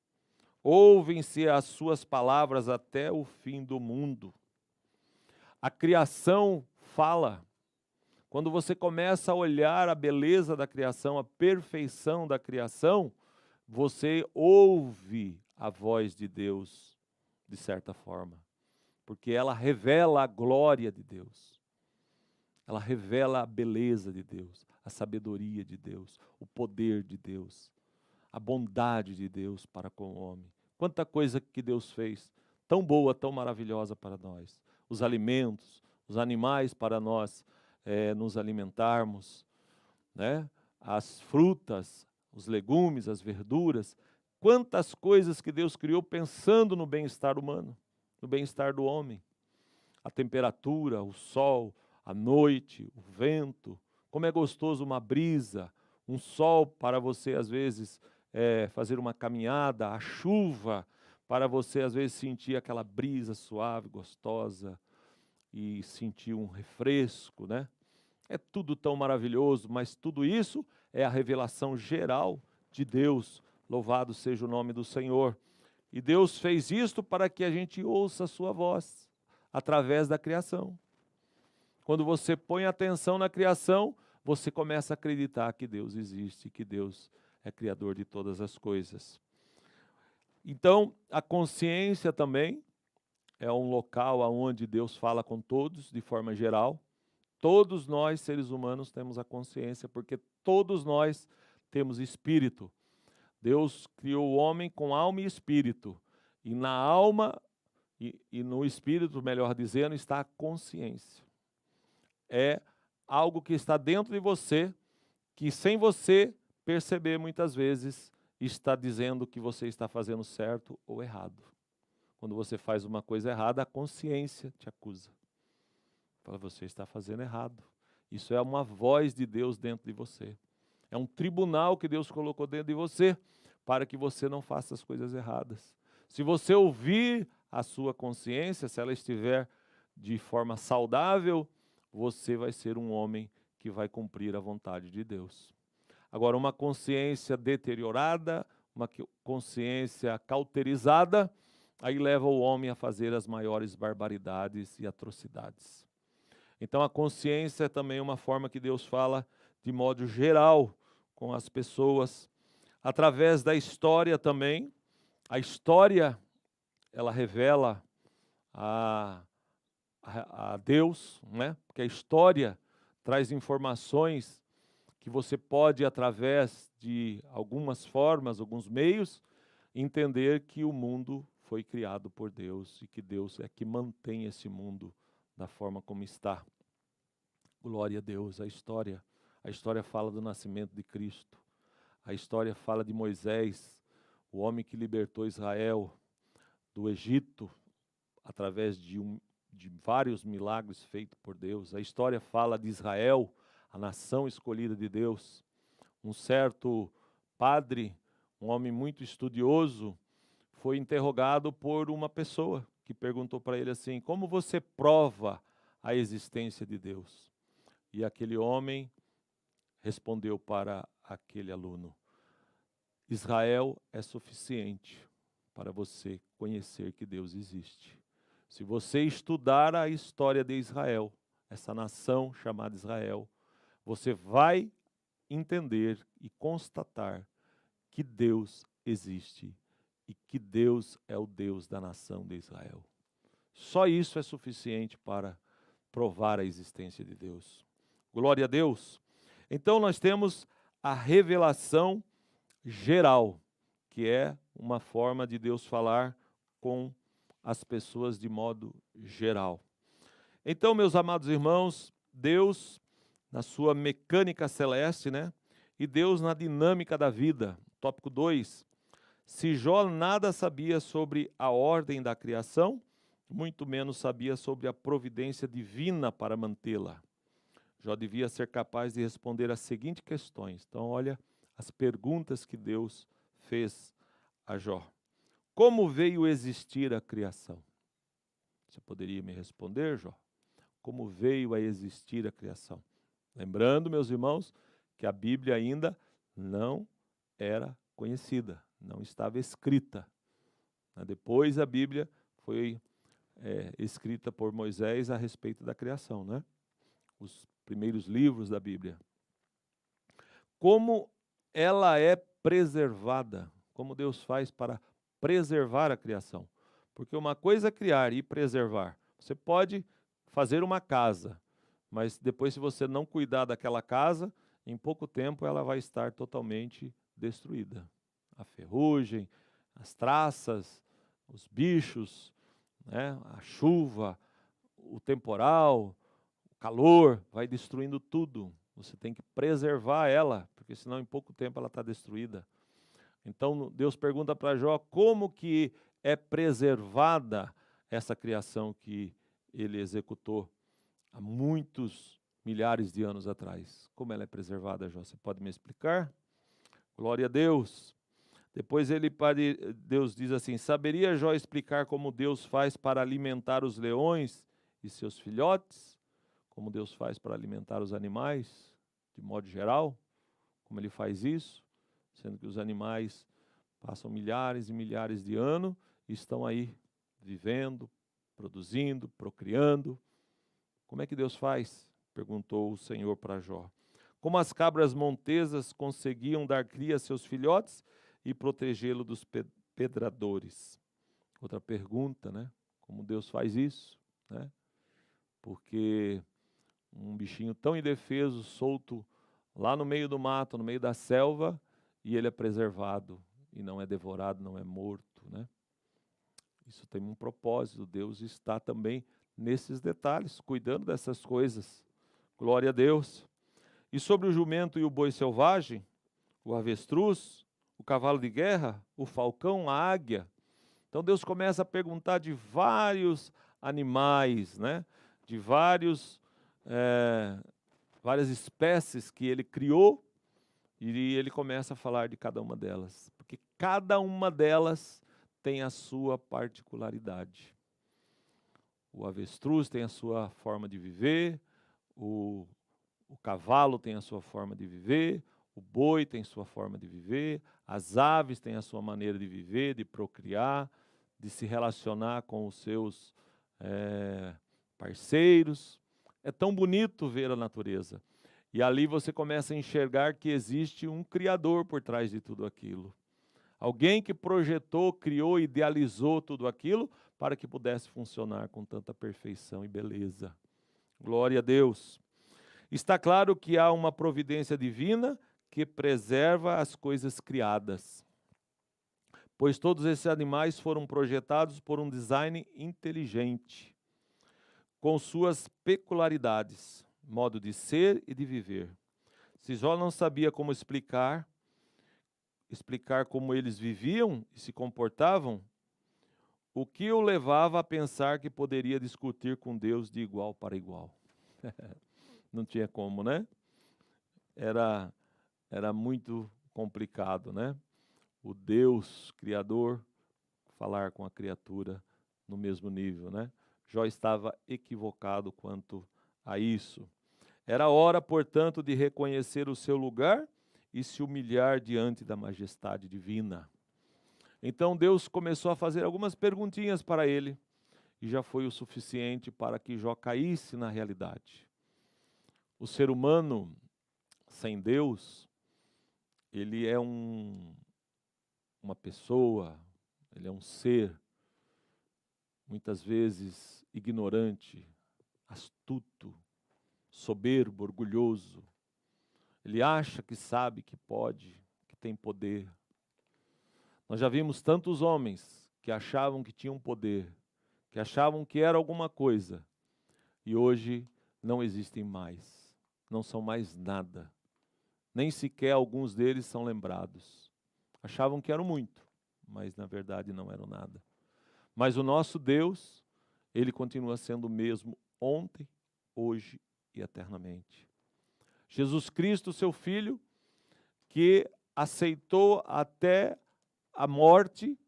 ouvem-se as suas palavras até o fim do mundo. A criação fala. Quando você começa a olhar a beleza da criação, a perfeição da criação, você ouve a voz de Deus, de certa forma, porque ela revela a glória de Deus, ela revela a beleza de Deus, a sabedoria de Deus, o poder de Deus, a bondade de Deus para com o homem. Quanta coisa que Deus fez, tão boa, tão maravilhosa para nós. Os alimentos, os animais para nós nos alimentarmos, né? As frutas, os legumes, as verduras, quantas coisas que Deus criou pensando no bem-estar humano, no bem-estar do homem. A temperatura, o sol, a noite, o vento, como é gostoso uma brisa, um sol para você às vezes fazer uma caminhada, a chuva para você às vezes sentir aquela brisa suave, gostosa e sentir um refresco, né? É tudo tão maravilhoso, mas tudo isso é a revelação geral de Deus. Louvado seja o nome do Senhor. E Deus fez isto para que a gente ouça a sua voz, através da criação. Quando você põe atenção na criação, você começa a acreditar que Deus existe, que Deus é criador de todas as coisas. Então, a consciência também é um local onde Deus fala com todos, de forma geral. Todos nós, seres humanos, temos a consciência, porque todos nós temos espírito. Deus criou o homem com alma e espírito. E na alma e no espírito, melhor dizendo, está a consciência. É algo que está dentro de você, que sem você perceber muitas vezes, está dizendo que você está fazendo certo ou errado. Quando você faz uma coisa errada, a consciência te acusa. Fala, você está fazendo errado. Isso é uma voz de Deus dentro de você. É um tribunal que Deus colocou dentro de você para que você não faça as coisas erradas. Se você ouvir a sua consciência, se ela estiver de forma saudável, você vai ser um homem que vai cumprir a vontade de Deus. Agora, uma consciência deteriorada, uma consciência cauterizada, aí leva o homem a fazer as maiores barbaridades e atrocidades. Então a consciência é também uma forma que Deus fala de modo geral com as pessoas. Através da história também, a história ela revela a Deus, né? Porque a história traz informações que você pode, através de algumas formas, alguns meios, entender que o mundo foi criado por Deus e que Deus é que mantém esse mundo da forma como está. Glória a Deus. A história fala do nascimento de Cristo. A história fala de Moisés, o homem que libertou Israel do Egito através de vários milagres feitos por Deus. A história fala de Israel, a nação escolhida de Deus. Um certo padre, um homem muito estudioso, foi interrogado por uma pessoa que perguntou para ele assim: como você prova a existência de Deus? E aquele homem respondeu para aquele aluno: Israel é suficiente para você conhecer que Deus existe. Se você estudar a história de Israel, essa nação chamada Israel, você vai entender e constatar que Deus existe e que Deus é o Deus da nação de Israel. Só isso é suficiente para provar a existência de Deus. Glória a Deus. Então nós temos a revelação geral, que é uma forma de Deus falar com as pessoas de modo geral. Então, meus amados irmãos, Deus na sua mecânica celeste, né? E Deus na dinâmica da vida. Tópico 2. Se Jó nada sabia sobre a ordem da criação, muito menos sabia sobre a providência divina para mantê-la. Jó devia ser capaz de responder as seguintes questões. Então, olha as perguntas que Deus fez a Jó. Como veio existir a criação? Você poderia me responder, Jó? Como veio a existir a criação? Lembrando, meus irmãos, que a Bíblia ainda não era conhecida, não estava escrita. Depois a Bíblia foi escrita por Moisés a respeito da criação, né? Os primeiros livros da Bíblia. Como ela é preservada? Como Deus faz para preservar a criação? Porque uma coisa é criar e preservar. Você pode fazer uma casa, mas depois, se você não cuidar daquela casa, em pouco tempo ela vai estar totalmente destruída. A ferrugem, as traças, os bichos, né, a chuva, o temporal, o calor, vai destruindo tudo. Você tem que preservar ela, porque senão em pouco tempo ela está destruída. Então Deus pergunta para Jó como que é preservada essa criação que ele executou há muitos milhares de anos atrás. Como ela é preservada, Jó? Você pode me explicar? Glória a Deus. Depois Deus diz assim: saberia Jó explicar como Deus faz para alimentar os leões e seus filhotes? Como Deus faz para alimentar os animais, de modo geral? Como ele faz isso? Sendo que os animais passam milhares e milhares de anos e estão aí vivendo, produzindo, procriando. Como é que Deus faz? Perguntou o Senhor para Jó. Como as cabras montesas conseguiam dar cria a seus filhotes e protegê-lo dos pedradores? Outra pergunta, né? Como Deus faz isso, né? Porque um bichinho tão indefeso, solto lá no meio do mato, no meio da selva, e ele é preservado e não é devorado, não é morto, né? Isso tem um propósito. Deus está também nesses detalhes, cuidando dessas coisas. Glória a Deus. E sobre o jumento e o boi selvagem, o avestruz, o cavalo de guerra, o falcão, a águia. Então Deus começa a perguntar de vários animais, né? De várias espécies que ele criou, e ele começa a falar de cada uma delas, porque cada uma delas tem a sua particularidade. O avestruz tem a sua forma de viver, o cavalo tem a sua forma de viver, o boi tem sua forma de viver, as aves têm a sua maneira de viver, de procriar, de se relacionar com os seus parceiros. É tão bonito ver a natureza. E ali você começa a enxergar que existe um Criador por trás de tudo aquilo. Alguém que projetou, criou, idealizou tudo aquilo para que pudesse funcionar com tanta perfeição e beleza. Glória a Deus. Está claro que há uma providência divina que preserva as coisas criadas, pois todos esses animais foram projetados por um design inteligente, com suas peculiaridades, modo de ser e de viver. Se Jó não sabia como explicar como eles viviam e se comportavam, o que o levava a pensar que poderia discutir com Deus de igual para igual? Não tinha como, né? Era muito complicado, né? O Deus Criador falar com a criatura no mesmo nível, né? Jó estava equivocado quanto a isso. Era hora, portanto, de reconhecer o seu lugar e se humilhar diante da majestade divina. Então Deus começou a fazer algumas perguntinhas para ele, e já foi o suficiente para que Jó caísse na realidade. O ser humano sem Deus, ele é uma pessoa, ele é um ser, muitas vezes ignorante, astuto, soberbo, orgulhoso. Ele acha que sabe, que pode, que tem poder. Nós já vimos tantos homens que achavam que tinham poder, que achavam que era alguma coisa, e hoje não existem mais, não são mais nada. Nem sequer alguns deles são lembrados. Achavam que eram muito, mas na verdade não eram nada. Mas o nosso Deus, Ele continua sendo o mesmo ontem, hoje e eternamente. Jesus Cristo, seu Filho, que aceitou até a morte,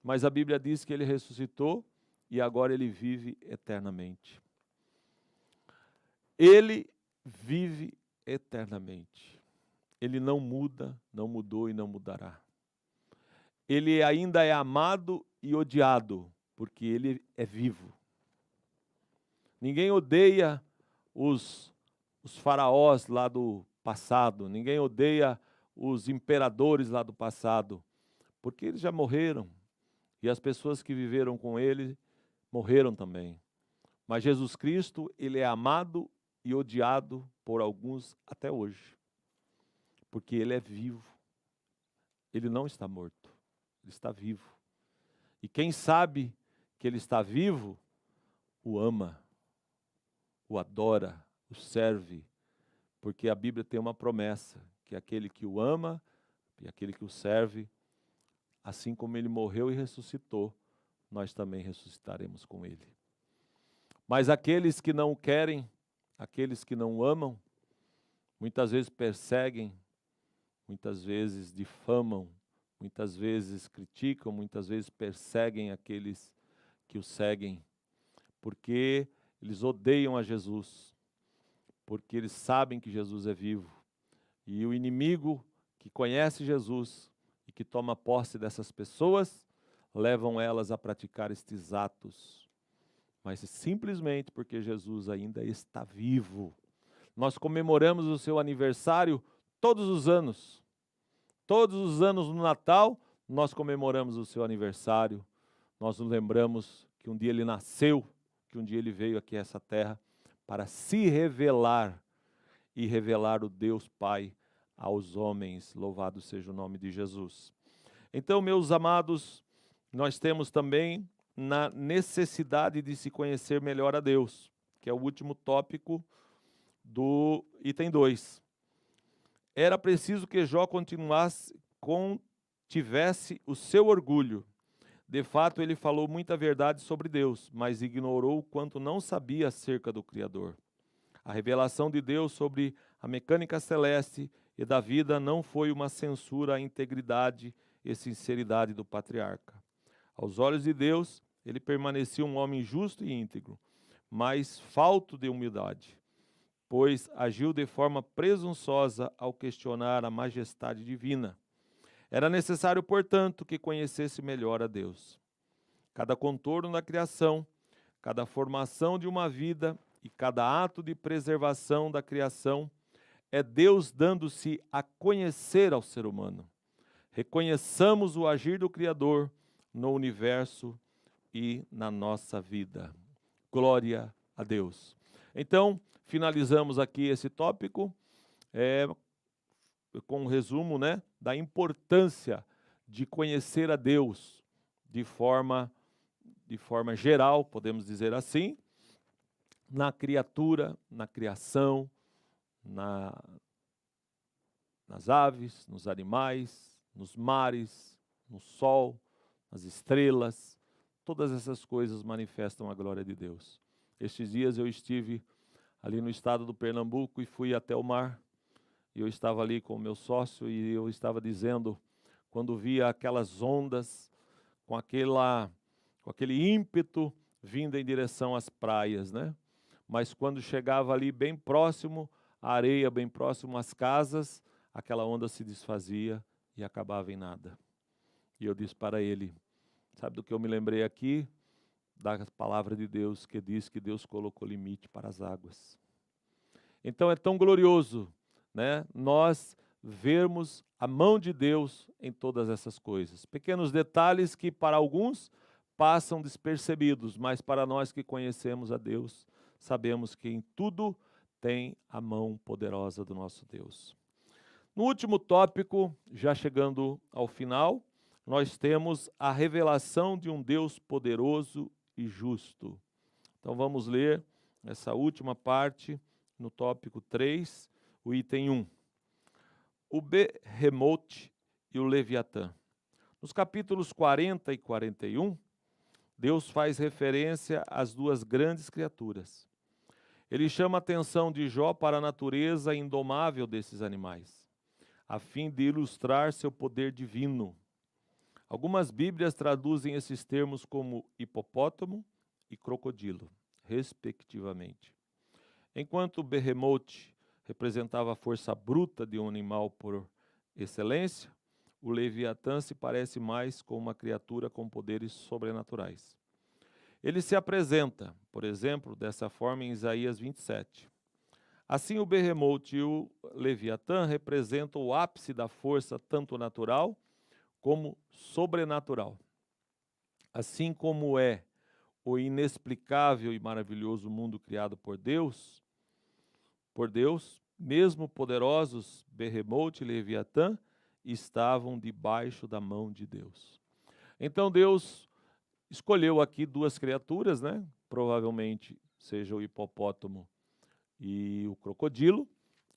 mas a Bíblia diz que ele ressuscitou e agora ele vive eternamente. Ele vive eternamente. Ele não muda, não mudou e não mudará. Ele ainda é amado e odiado, porque ele é vivo. Ninguém odeia os faraós lá do passado, ninguém odeia os imperadores lá do passado, porque eles já morreram, e as pessoas que viveram com ele morreram também. Mas Jesus Cristo, ele é amado e odiado por alguns até hoje, porque ele é vivo, ele não está morto, ele está vivo. E quem sabe que ele está vivo, o ama, o adora, o serve, porque a Bíblia tem uma promessa, que aquele que o ama e aquele que o serve, assim como ele morreu e ressuscitou, nós também ressuscitaremos com ele. Mas aqueles que não o querem, aqueles que não o amam, muitas vezes perseguem, muitas vezes difamam, muitas vezes criticam, muitas vezes perseguem aqueles que o seguem, porque eles odeiam a Jesus, porque eles sabem que Jesus é vivo. E o inimigo que conhece Jesus e que toma posse dessas pessoas, levam elas a praticar estes atos. Mas simplesmente porque Jesus ainda está vivo. Nós comemoramos o seu aniversário todos os anos. Todos os anos no Natal, nós comemoramos o seu aniversário. Nós nos lembramos que um dia ele nasceu, que um dia ele veio aqui a essa terra para se revelar e revelar o Deus Pai aos homens. Louvado seja o nome de Jesus. Então, meus amados, nós temos também na necessidade de se conhecer melhor a Deus, que é o último tópico do item 2. Era preciso que Jó tivesse o seu orgulho. De fato, ele falou muita verdade sobre Deus, mas ignorou o quanto não sabia acerca do Criador. A revelação de Deus sobre a mecânica celeste e da vida não foi uma censura à integridade e sinceridade do patriarca. Aos olhos de Deus, ele permanecia um homem justo e íntegro, mas falto de humildade, pois agiu de forma presunçosa ao questionar a majestade divina. Era necessário, portanto, que conhecesse melhor a Deus. Cada contorno da criação, cada formação de uma vida e cada ato de preservação da criação é Deus dando-se a conhecer ao ser humano. Reconheçamos o agir do Criador no universo e na nossa vida. Glória a Deus. Então, finalizamos aqui esse tópico com um resumo, da importância de conhecer a Deus de forma geral, podemos dizer assim, na criatura, na criação, nas aves, nos animais, nos mares, no sol, nas estrelas. Todas essas coisas manifestam a glória de Deus. Estes dias eu estive ali no estado do Pernambuco e fui até o mar. E eu estava ali com o meu sócio e eu estava dizendo, quando via aquelas ondas, com aquele ímpeto vindo em direção às praias, Mas quando chegava ali bem próximo à areia, bem próximo às casas, aquela onda se desfazia e acabava em nada. E eu disse para ele, sabe do que eu me lembrei aqui? Da palavra de Deus, que diz que Deus colocou limite para as águas. Então é tão glorioso, nós vermos a mão de Deus em todas essas coisas. Pequenos detalhes que para alguns passam despercebidos, mas para nós que conhecemos a Deus, sabemos que em tudo tem a mão poderosa do nosso Deus. No último tópico, já chegando ao final, nós temos a revelação de um Deus poderoso e justo. Então vamos ler essa última parte no tópico 3, o item 1. O Behemoth e o Leviatã. Nos capítulos 40 e 41, Deus faz referência às duas grandes criaturas. Ele chama a atenção de Jó para a natureza indomável desses animais, a fim de ilustrar seu poder divino. Algumas Bíblias traduzem esses termos como hipopótamo e crocodilo, respectivamente. Enquanto o Behemoth representava a força bruta de um animal por excelência, o Leviatã se parece mais com uma criatura com poderes sobrenaturais. Ele se apresenta, por exemplo, dessa forma em Isaías 27. Assim, o Behemoth e o Leviatã representam o ápice da força tanto natural como sobrenatural. Assim como é o inexplicável e maravilhoso mundo criado por Deus, mesmo poderosos Behemoth e Leviatã estavam debaixo da mão de Deus. Então Deus escolheu aqui duas criaturas, né? Provavelmente seja o hipopótamo e o crocodilo,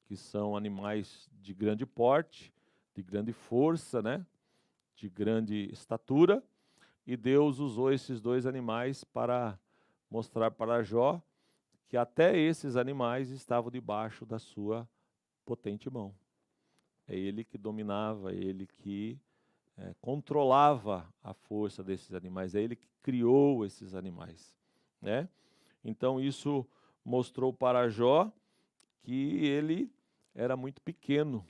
que são animais de grande porte, de grande força, né? De grande estatura, e Deus usou esses dois animais para mostrar para Jó que até esses animais estavam debaixo da sua potente mão. É ele que dominava, é ele que controlava a força desses animais, é ele que criou esses animais, né? Então isso mostrou para Jó que ele era muito pequeno,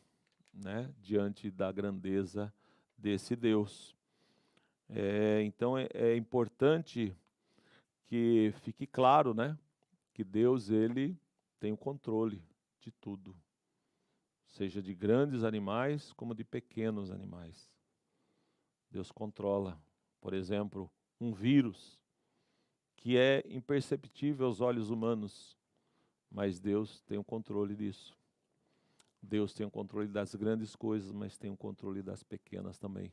né, diante da grandeza desse Deus. Então é importante que fique claro, né, que Deus ele tem o controle de tudo, seja de grandes animais como de pequenos animais. Deus controla, por exemplo, um vírus que é imperceptível aos olhos humanos, mas Deus tem o controle disso. Deus tem o controle das grandes coisas, mas tem o controle das pequenas também.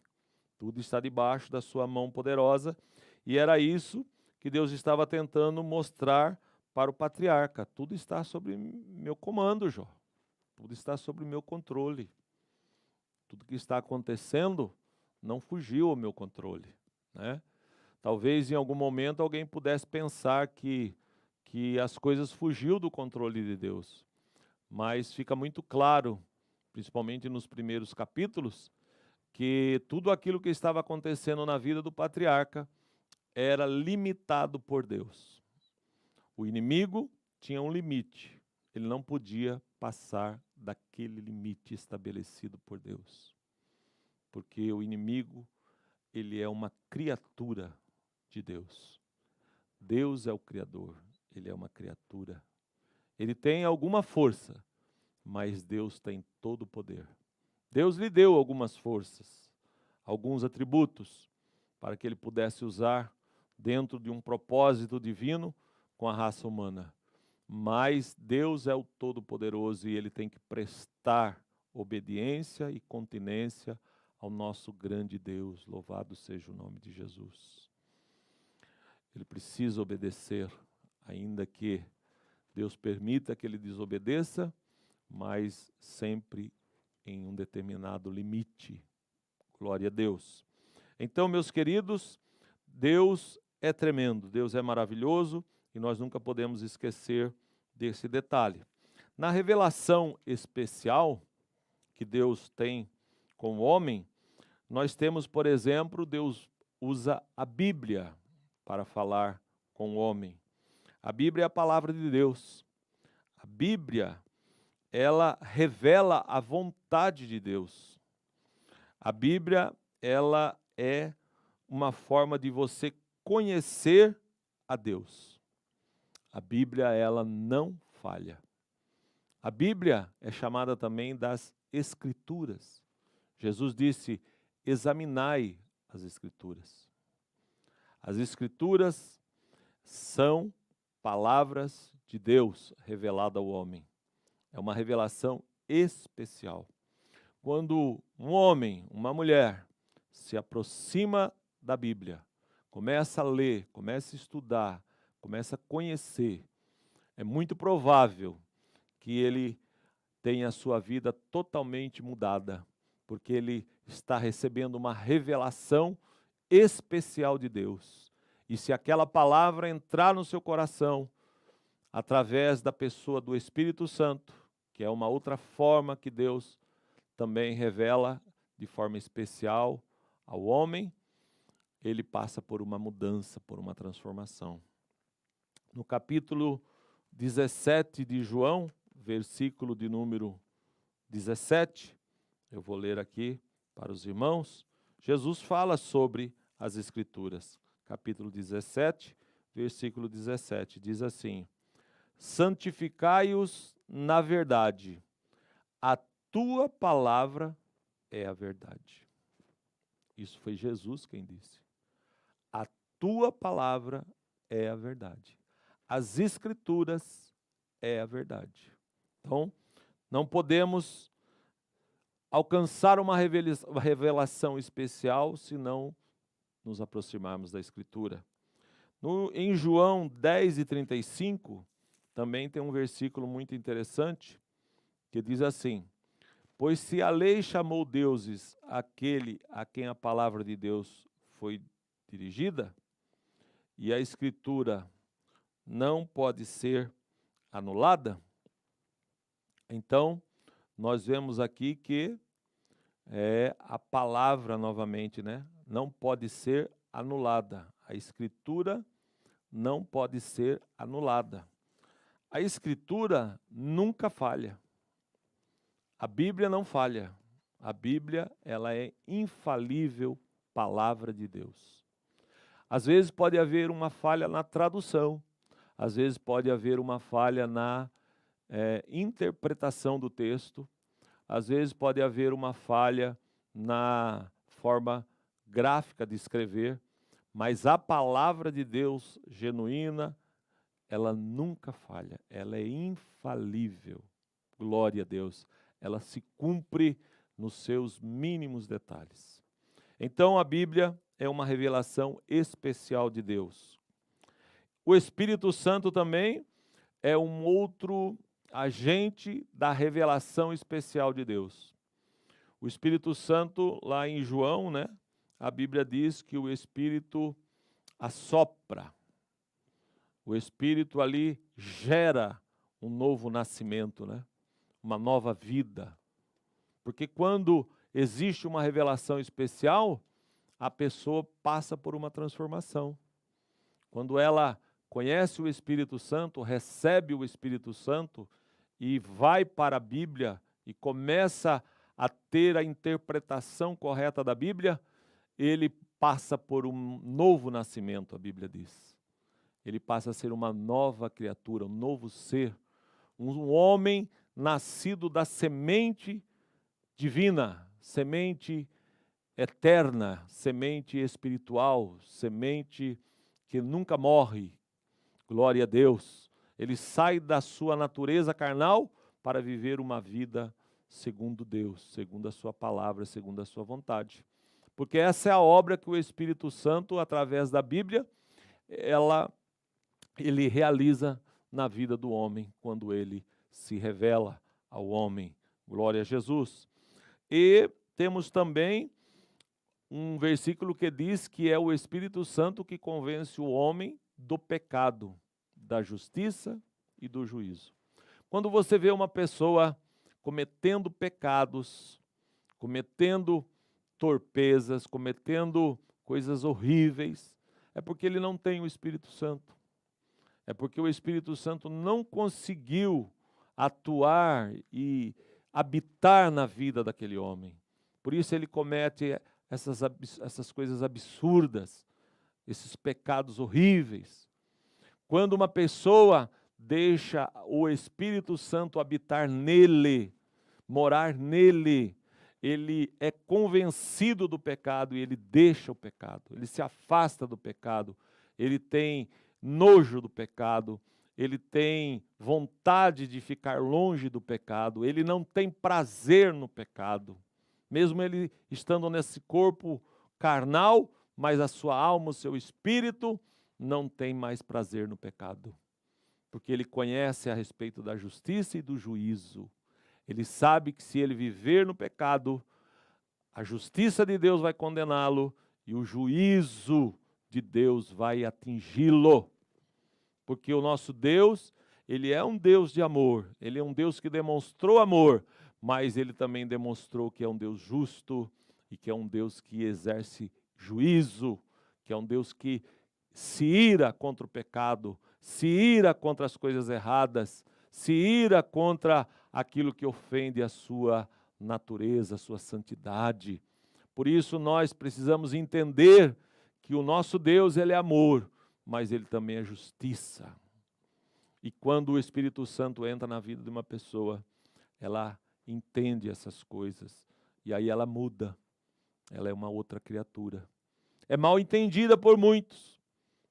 Tudo está debaixo da sua mão poderosa, e era isso que Deus estava tentando mostrar para o patriarca. Tudo está sob meu comando, Jó. Tudo está sob meu controle. Tudo que está acontecendo não fugiu ao meu controle, né? Talvez em algum momento alguém pudesse pensar que as coisas fugiu do controle de Deus, mas fica muito claro, principalmente nos primeiros capítulos, que tudo aquilo que estava acontecendo na vida do patriarca era limitado por Deus. O inimigo tinha um limite, ele não podia passar daquele limite estabelecido por Deus, porque o inimigo, ele é uma criatura de Deus. Deus é o Criador, ele é uma criatura. Ele tem alguma força, mas Deus tem todo o poder. Deus lhe deu algumas forças, alguns atributos, para que ele pudesse usar dentro de um propósito divino com a raça humana. Mas Deus é o Todo-Poderoso e ele tem que prestar obediência e continência ao nosso grande Deus. Louvado seja o nome de Jesus. Ele precisa obedecer, ainda que Deus permita que ele desobedeça, mas sempre em um determinado limite. Glória a Deus. Então, meus queridos, Deus é tremendo, Deus é maravilhoso e nós nunca podemos esquecer desse detalhe. Na revelação especial que Deus tem com o homem, nós temos, por exemplo, Deus usa a Bíblia para falar com o homem. A Bíblia é a palavra de Deus. A Bíblia, ela revela a vontade de Deus. A Bíblia, ela é uma forma de você conhecer a Deus. A Bíblia, ela não falha. A Bíblia é chamada também das Escrituras. Jesus disse: examinai as Escrituras. As Escrituras são palavras de Deus revelada ao homem. É uma revelação especial. Quando um homem, uma mulher, se aproxima da Bíblia, começa a ler, começa a estudar, começa a conhecer, é muito provável que ele tenha a sua vida totalmente mudada, porque ele está recebendo uma revelação especial de Deus. E se aquela palavra entrar no seu coração, através da pessoa do Espírito Santo, que é uma outra forma que Deus também revela de forma especial ao homem, ele passa por uma mudança, por uma transformação. No capítulo 17 de João, versículo de número 17, eu vou ler aqui para os irmãos, Jesus fala sobre as Escrituras. Capítulo 17, versículo 17, diz assim: santificai-os na verdade, a tua palavra é a verdade. Isso foi Jesus quem disse. A tua palavra é a verdade. As Escrituras é a verdade. Então, não podemos alcançar uma revelação especial se não nos aproximarmos da Escritura. Em João 10:35, também tem um versículo muito interessante, que diz assim: pois se a lei chamou deuses aquele a quem a palavra de Deus foi dirigida, e a Escritura não pode ser anulada, então nós vemos aqui que a palavra novamente, né, não pode ser anulada. A Escritura não pode ser anulada. A Escritura nunca falha. A Bíblia não falha. A Bíblia, ela é infalível palavra de Deus. Às vezes pode haver uma falha na tradução, às vezes pode haver uma falha na interpretação do texto, às vezes pode haver uma falha na forma gráfica de escrever, mas a palavra de Deus genuína, ela nunca falha, ela é infalível. Glória a Deus. Ela se cumpre nos seus mínimos detalhes. Então a Bíblia é uma revelação especial de Deus. O Espírito Santo também é um outro agente da revelação especial de Deus. O Espírito Santo, lá em João, né, a Bíblia diz que o Espírito assopra. O Espírito ali gera um novo nascimento, né? Uma nova vida. Porque quando existe uma revelação especial, a pessoa passa por uma transformação. Quando ela conhece o Espírito Santo, recebe o Espírito Santo e vai para a Bíblia e começa a ter a interpretação correta da Bíblia, ele passa por um novo nascimento, a Bíblia diz. Ele passa a ser uma nova criatura, um novo ser, um homem nascido da semente divina, semente eterna, semente espiritual, semente que nunca morre. Glória a Deus. Ele sai da sua natureza carnal para viver uma vida segundo Deus, segundo a sua palavra, segundo a sua vontade. Porque essa é a obra que o Espírito Santo, através da Bíblia, ele realiza na vida do homem, quando ele se revela ao homem. Glória a Jesus. E temos também um versículo que diz que é o Espírito Santo que convence o homem do pecado, da justiça e do juízo. Quando você vê uma pessoa cometendo pecados, cometendo torpezas, cometendo coisas horríveis, é porque ele não tem o Espírito Santo. É porque o Espírito Santo não conseguiu atuar e habitar na vida daquele homem. Por isso ele comete essas coisas absurdas, esses pecados horríveis. Quando uma pessoa deixa o Espírito Santo habitar nele, morar nele, ele é convencido do pecado e ele deixa o pecado, ele se afasta do pecado, ele tem nojo do pecado, ele tem vontade de ficar longe do pecado, ele não tem prazer no pecado, mesmo ele estando nesse corpo carnal, mas a sua alma, o seu espírito, não tem mais prazer no pecado, porque ele conhece a respeito da justiça e do juízo. Ele sabe que se ele viver no pecado, a justiça de Deus vai condená-lo e o juízo de Deus vai atingi-lo. Porque o nosso Deus, Ele é um Deus de amor, Ele é um Deus que demonstrou amor, mas Ele também demonstrou que é um Deus justo e que é um Deus que exerce juízo, que é um Deus que se ira contra o pecado, se ira contra as coisas erradas, se ira contra aquilo que ofende a sua natureza, a sua santidade. Por isso nós precisamos entender que o nosso Deus, Ele é amor, mas Ele também é justiça. E quando o Espírito Santo entra na vida de uma pessoa, ela entende essas coisas, e aí ela muda, ela é uma outra criatura. É mal entendida por muitos.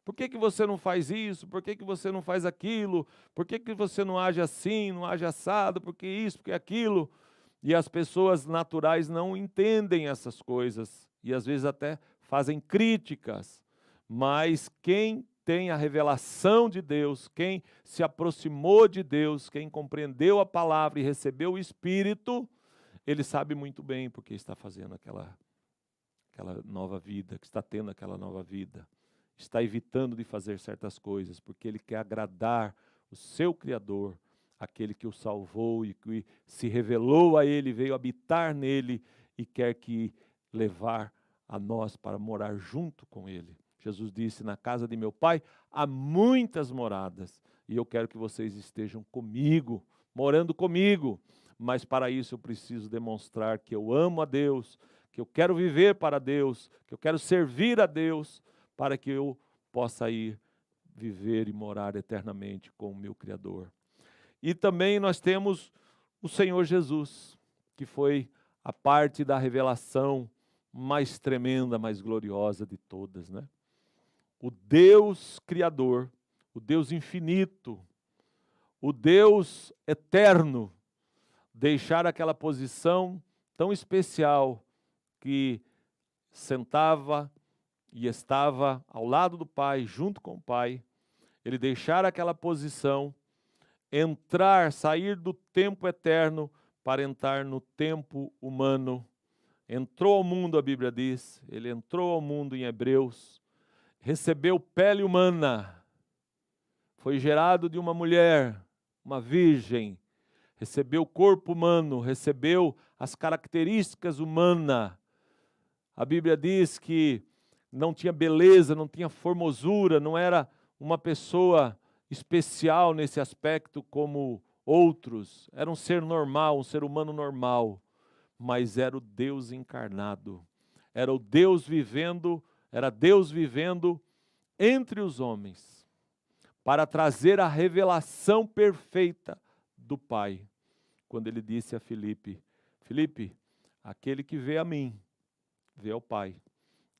Por que você não faz isso? Por que você não faz aquilo? Por que você não age assim, não age assado? Por que isso, por que aquilo? E as pessoas naturais não entendem essas coisas, e às vezes até fazem críticas. Mas quem tem a revelação de Deus, quem se aproximou de Deus, quem compreendeu a palavra e recebeu o Espírito, ele sabe muito bem porque está fazendo aquela nova vida, que está tendo aquela nova vida. Está evitando de fazer certas coisas, porque ele quer agradar o seu Criador, aquele que o salvou e que se revelou a ele, veio habitar nele e quer que levar a nós para morar junto com ele. Jesus disse, na casa de meu Pai há muitas moradas, e eu quero que vocês estejam comigo, morando comigo, mas para isso eu preciso demonstrar que eu amo a Deus, que eu quero viver para Deus, que eu quero servir a Deus, para que eu possa ir viver e morar eternamente com o meu Criador. E também nós temos o Senhor Jesus, que foi a parte da revelação mais tremenda, mais gloriosa de todas, né? O Deus Criador, o Deus infinito, o Deus eterno, deixar aquela posição tão especial que sentava e estava ao lado do Pai, junto com o Pai, ele deixar aquela posição, entrar, sair do tempo eterno para entrar no tempo humano. Entrou ao mundo, a Bíblia diz, ele entrou ao mundo em Hebreus, recebeu pele humana, foi gerado de uma mulher, uma virgem, recebeu o corpo humano, recebeu as características humanas. A Bíblia diz que não tinha beleza, não tinha formosura, não era uma pessoa especial nesse aspecto como outros. Era um ser normal, um ser humano normal, mas era o Deus encarnado. Era o Deus vivendo, era Deus vivendo entre os homens, para trazer a revelação perfeita do Pai. Quando ele disse a Filipe, Filipe, aquele que vê a mim, vê ao Pai.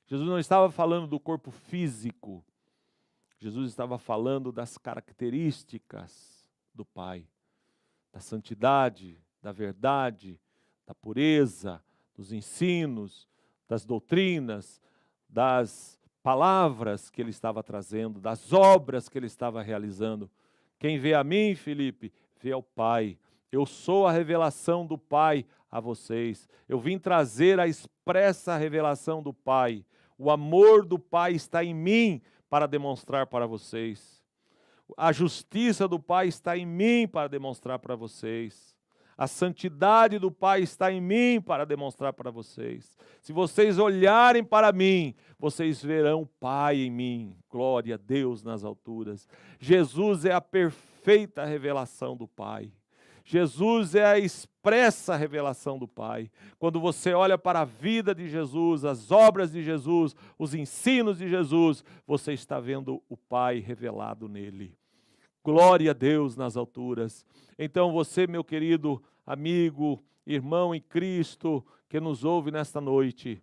Jesus não estava falando do corpo físico, Jesus estava falando das características do Pai, da santidade, da verdade, da pureza, dos ensinos, das doutrinas, das palavras que ele estava trazendo, das obras que ele estava realizando. Quem vê a mim, Filipe, vê ao Pai. Eu sou a revelação do Pai a vocês. Eu vim trazer a expressa revelação do Pai. O amor do Pai está em mim para demonstrar para vocês. A justiça do Pai está em mim para demonstrar para vocês. A santidade do Pai está em mim para demonstrar para vocês. Se vocês olharem para mim, vocês verão o Pai em mim. Glória a Deus nas alturas. Jesus é a perfeita revelação do Pai. Jesus é a expressa revelação do Pai. Quando você olha para a vida de Jesus, as obras de Jesus, os ensinos de Jesus, você está vendo o Pai revelado nele. Glória a Deus nas alturas. Então você, meu querido amigo, irmão em Cristo, que nos ouve nesta noite,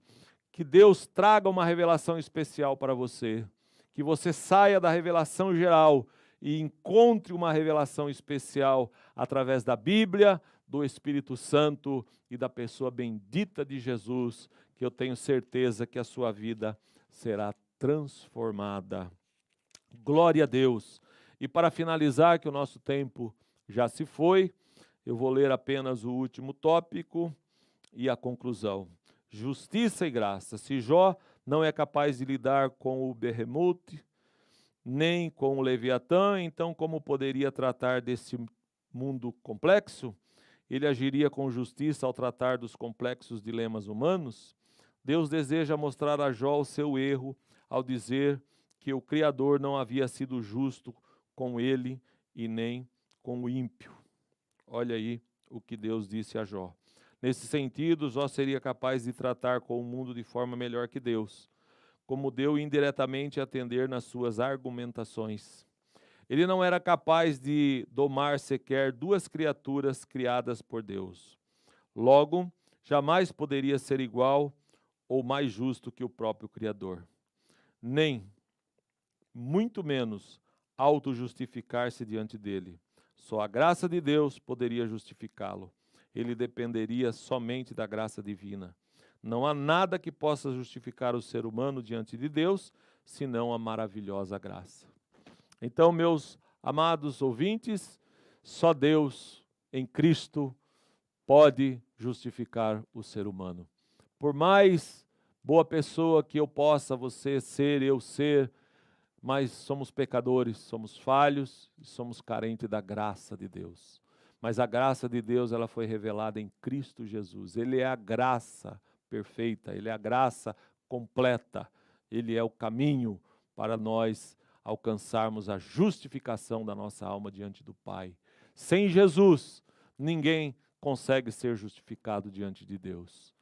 que Deus traga uma revelação especial para você, que você saia da revelação geral e encontre uma revelação especial através da Bíblia, do Espírito Santo e da pessoa bendita de Jesus, que eu tenho certeza que a sua vida será transformada. Glória a Deus. E para finalizar, que o nosso tempo já se foi, eu vou ler apenas o último tópico e a conclusão. Justiça e graça. Se Jó não é capaz de lidar com o Behemoth, nem com o Leviatã, então como poderia tratar desse mundo complexo? Ele agiria com justiça ao tratar dos complexos dilemas humanos? Deus deseja mostrar a Jó o seu erro ao dizer que o Criador não havia sido justo com ele e nem com o ímpio. Olha aí o que Deus disse a Jó. Nesse sentido, Jó seria capaz de tratar com o mundo de forma melhor que Deus, como deu indiretamente a atender nas suas argumentações. Ele não era capaz de domar sequer duas criaturas criadas por Deus. Logo, jamais poderia ser igual ou mais justo que o próprio Criador. Nem, muito menos, auto-justificar-se diante dele. Só a graça de Deus poderia justificá-lo. Ele dependeria somente da graça divina. Não há nada que possa justificar o ser humano diante de Deus, senão a maravilhosa graça. Então, meus amados ouvintes, só Deus em Cristo pode justificar o ser humano. Por mais boa pessoa que eu possa, você ser, eu ser, mas somos pecadores, somos falhos e somos carentes da graça de Deus. Mas a graça de Deus, ela foi revelada em Cristo Jesus. Ele é a graça perfeita, Ele é a graça completa. Ele é o caminho para nós alcançarmos a justificação da nossa alma diante do Pai. Sem Jesus, ninguém consegue ser justificado diante de Deus.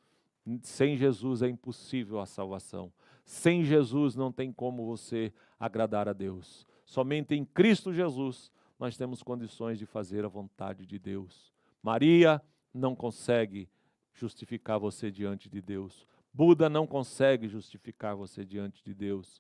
Sem Jesus é impossível a salvação. Sem Jesus não tem como você agradar a Deus. Somente em Cristo Jesus nós temos condições de fazer a vontade de Deus. Maria não consegue justificar você diante de Deus. Buda não consegue justificar você diante de Deus.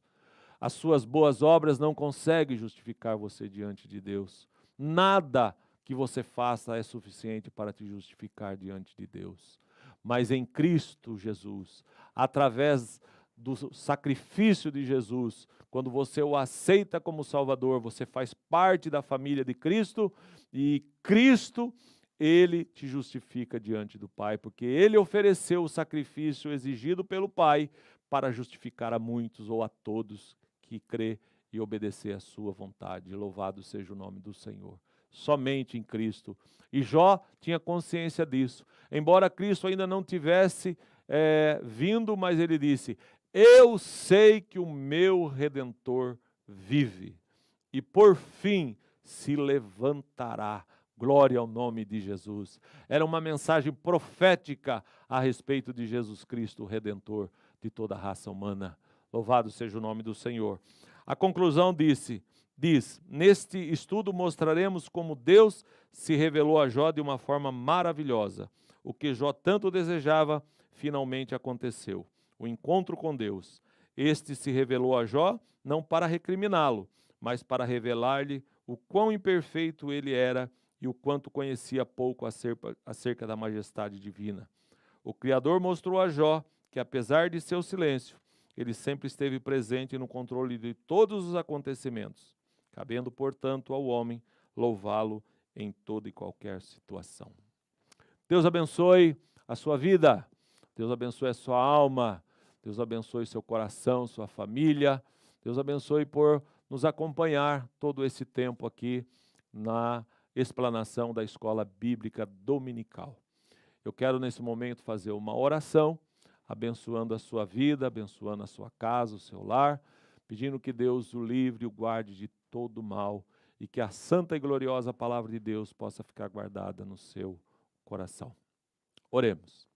As suas boas obras não conseguem justificar você diante de Deus. Nada que você faça é suficiente para te justificar diante de Deus. Mas em Cristo Jesus, através do sacrifício de Jesus, quando você o aceita como Salvador, você faz parte da família de Cristo e Cristo, Ele te justifica diante do Pai, porque Ele ofereceu o sacrifício exigido pelo Pai para justificar a muitos ou a todos que crê e obedecer à sua vontade. Louvado seja o nome do Senhor. Somente em Cristo. E Jó tinha consciência disso. Embora Cristo ainda não tivesse vindo, mas ele disse: eu sei que o meu Redentor vive e por fim se levantará. Glória ao nome de Jesus. Era uma mensagem profética a respeito de Jesus Cristo, o Redentor de toda a raça humana. Louvado seja o nome do Senhor. A conclusão diz: neste estudo mostraremos como Deus se revelou a Jó de uma forma maravilhosa. O que Jó tanto desejava, finalmente aconteceu. O encontro com Deus. Este se revelou a Jó não para recriminá-lo, mas para revelar-lhe o quão imperfeito ele era e o quanto conhecia pouco acerca da majestade divina. O Criador mostrou a Jó que, apesar de seu silêncio, ele sempre esteve presente no controle de todos os acontecimentos, cabendo, portanto, ao homem louvá-lo em toda e qualquer situação. Deus abençoe a sua vida, Deus abençoe a sua alma, Deus abençoe seu coração, sua família, Deus abençoe por nos acompanhar todo esse tempo aqui na explanação da Escola Bíblica Dominical. Eu quero nesse momento fazer uma oração, abençoando a sua vida, abençoando a sua casa, o seu lar, pedindo que Deus o livre e o guarde de todo mal e que a santa e gloriosa palavra de Deus possa ficar guardada no seu coração. Oremos.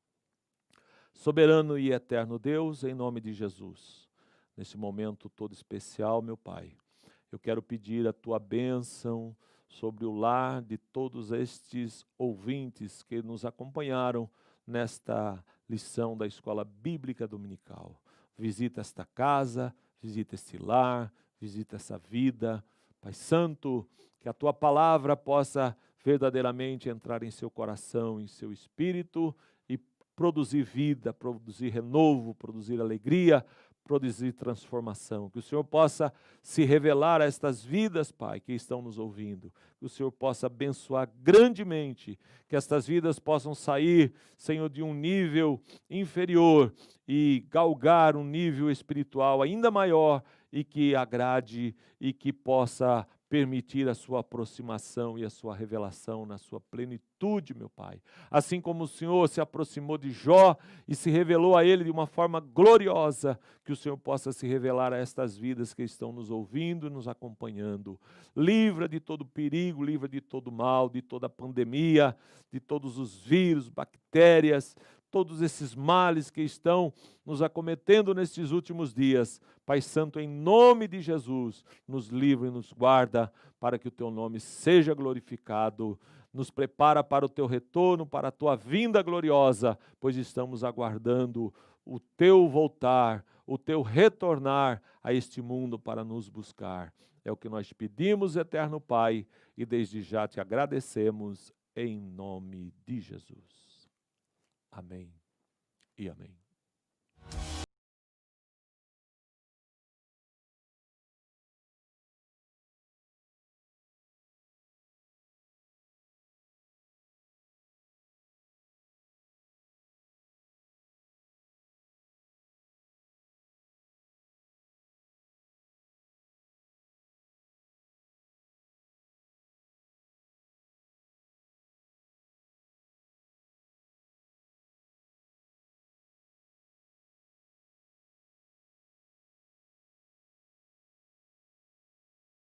Soberano e eterno Deus, em nome de Jesus, nesse momento todo especial, meu Pai, eu quero pedir a Tua bênção sobre o lar de todos estes ouvintes que nos acompanharam nesta lição da Escola Bíblica Dominical. Visita esta casa, visita este lar, visita essa vida. Pai Santo, que a Tua palavra possa verdadeiramente entrar em seu coração, em seu espírito e produzir vida, produzir renovo, produzir alegria, produzir transformação, que o Senhor possa se revelar a estas vidas, Pai, que estão nos ouvindo, que o Senhor possa abençoar grandemente, que estas vidas possam sair, Senhor, de um nível inferior e galgar um nível espiritual ainda maior e que agrade e que possa permitir a sua aproximação e a sua revelação na sua plenitude, meu Pai. Assim como o Senhor se aproximou de Jó e se revelou a ele de uma forma gloriosa, que o Senhor possa se revelar a estas vidas que estão nos ouvindo e nos acompanhando. Livra de todo perigo, livra de todo mal, de toda pandemia, de todos os vírus, bactérias, todos esses males que estão nos acometendo nestes últimos dias. Pai Santo, em nome de Jesus, nos livra e nos guarda para que o teu nome seja glorificado. Nos prepara para o teu retorno, para a tua vinda gloriosa, pois estamos aguardando o teu voltar, o teu retornar a este mundo para nos buscar. É o que nós te pedimos, eterno Pai, e desde já te agradecemos em nome de Jesus. Amém e amém.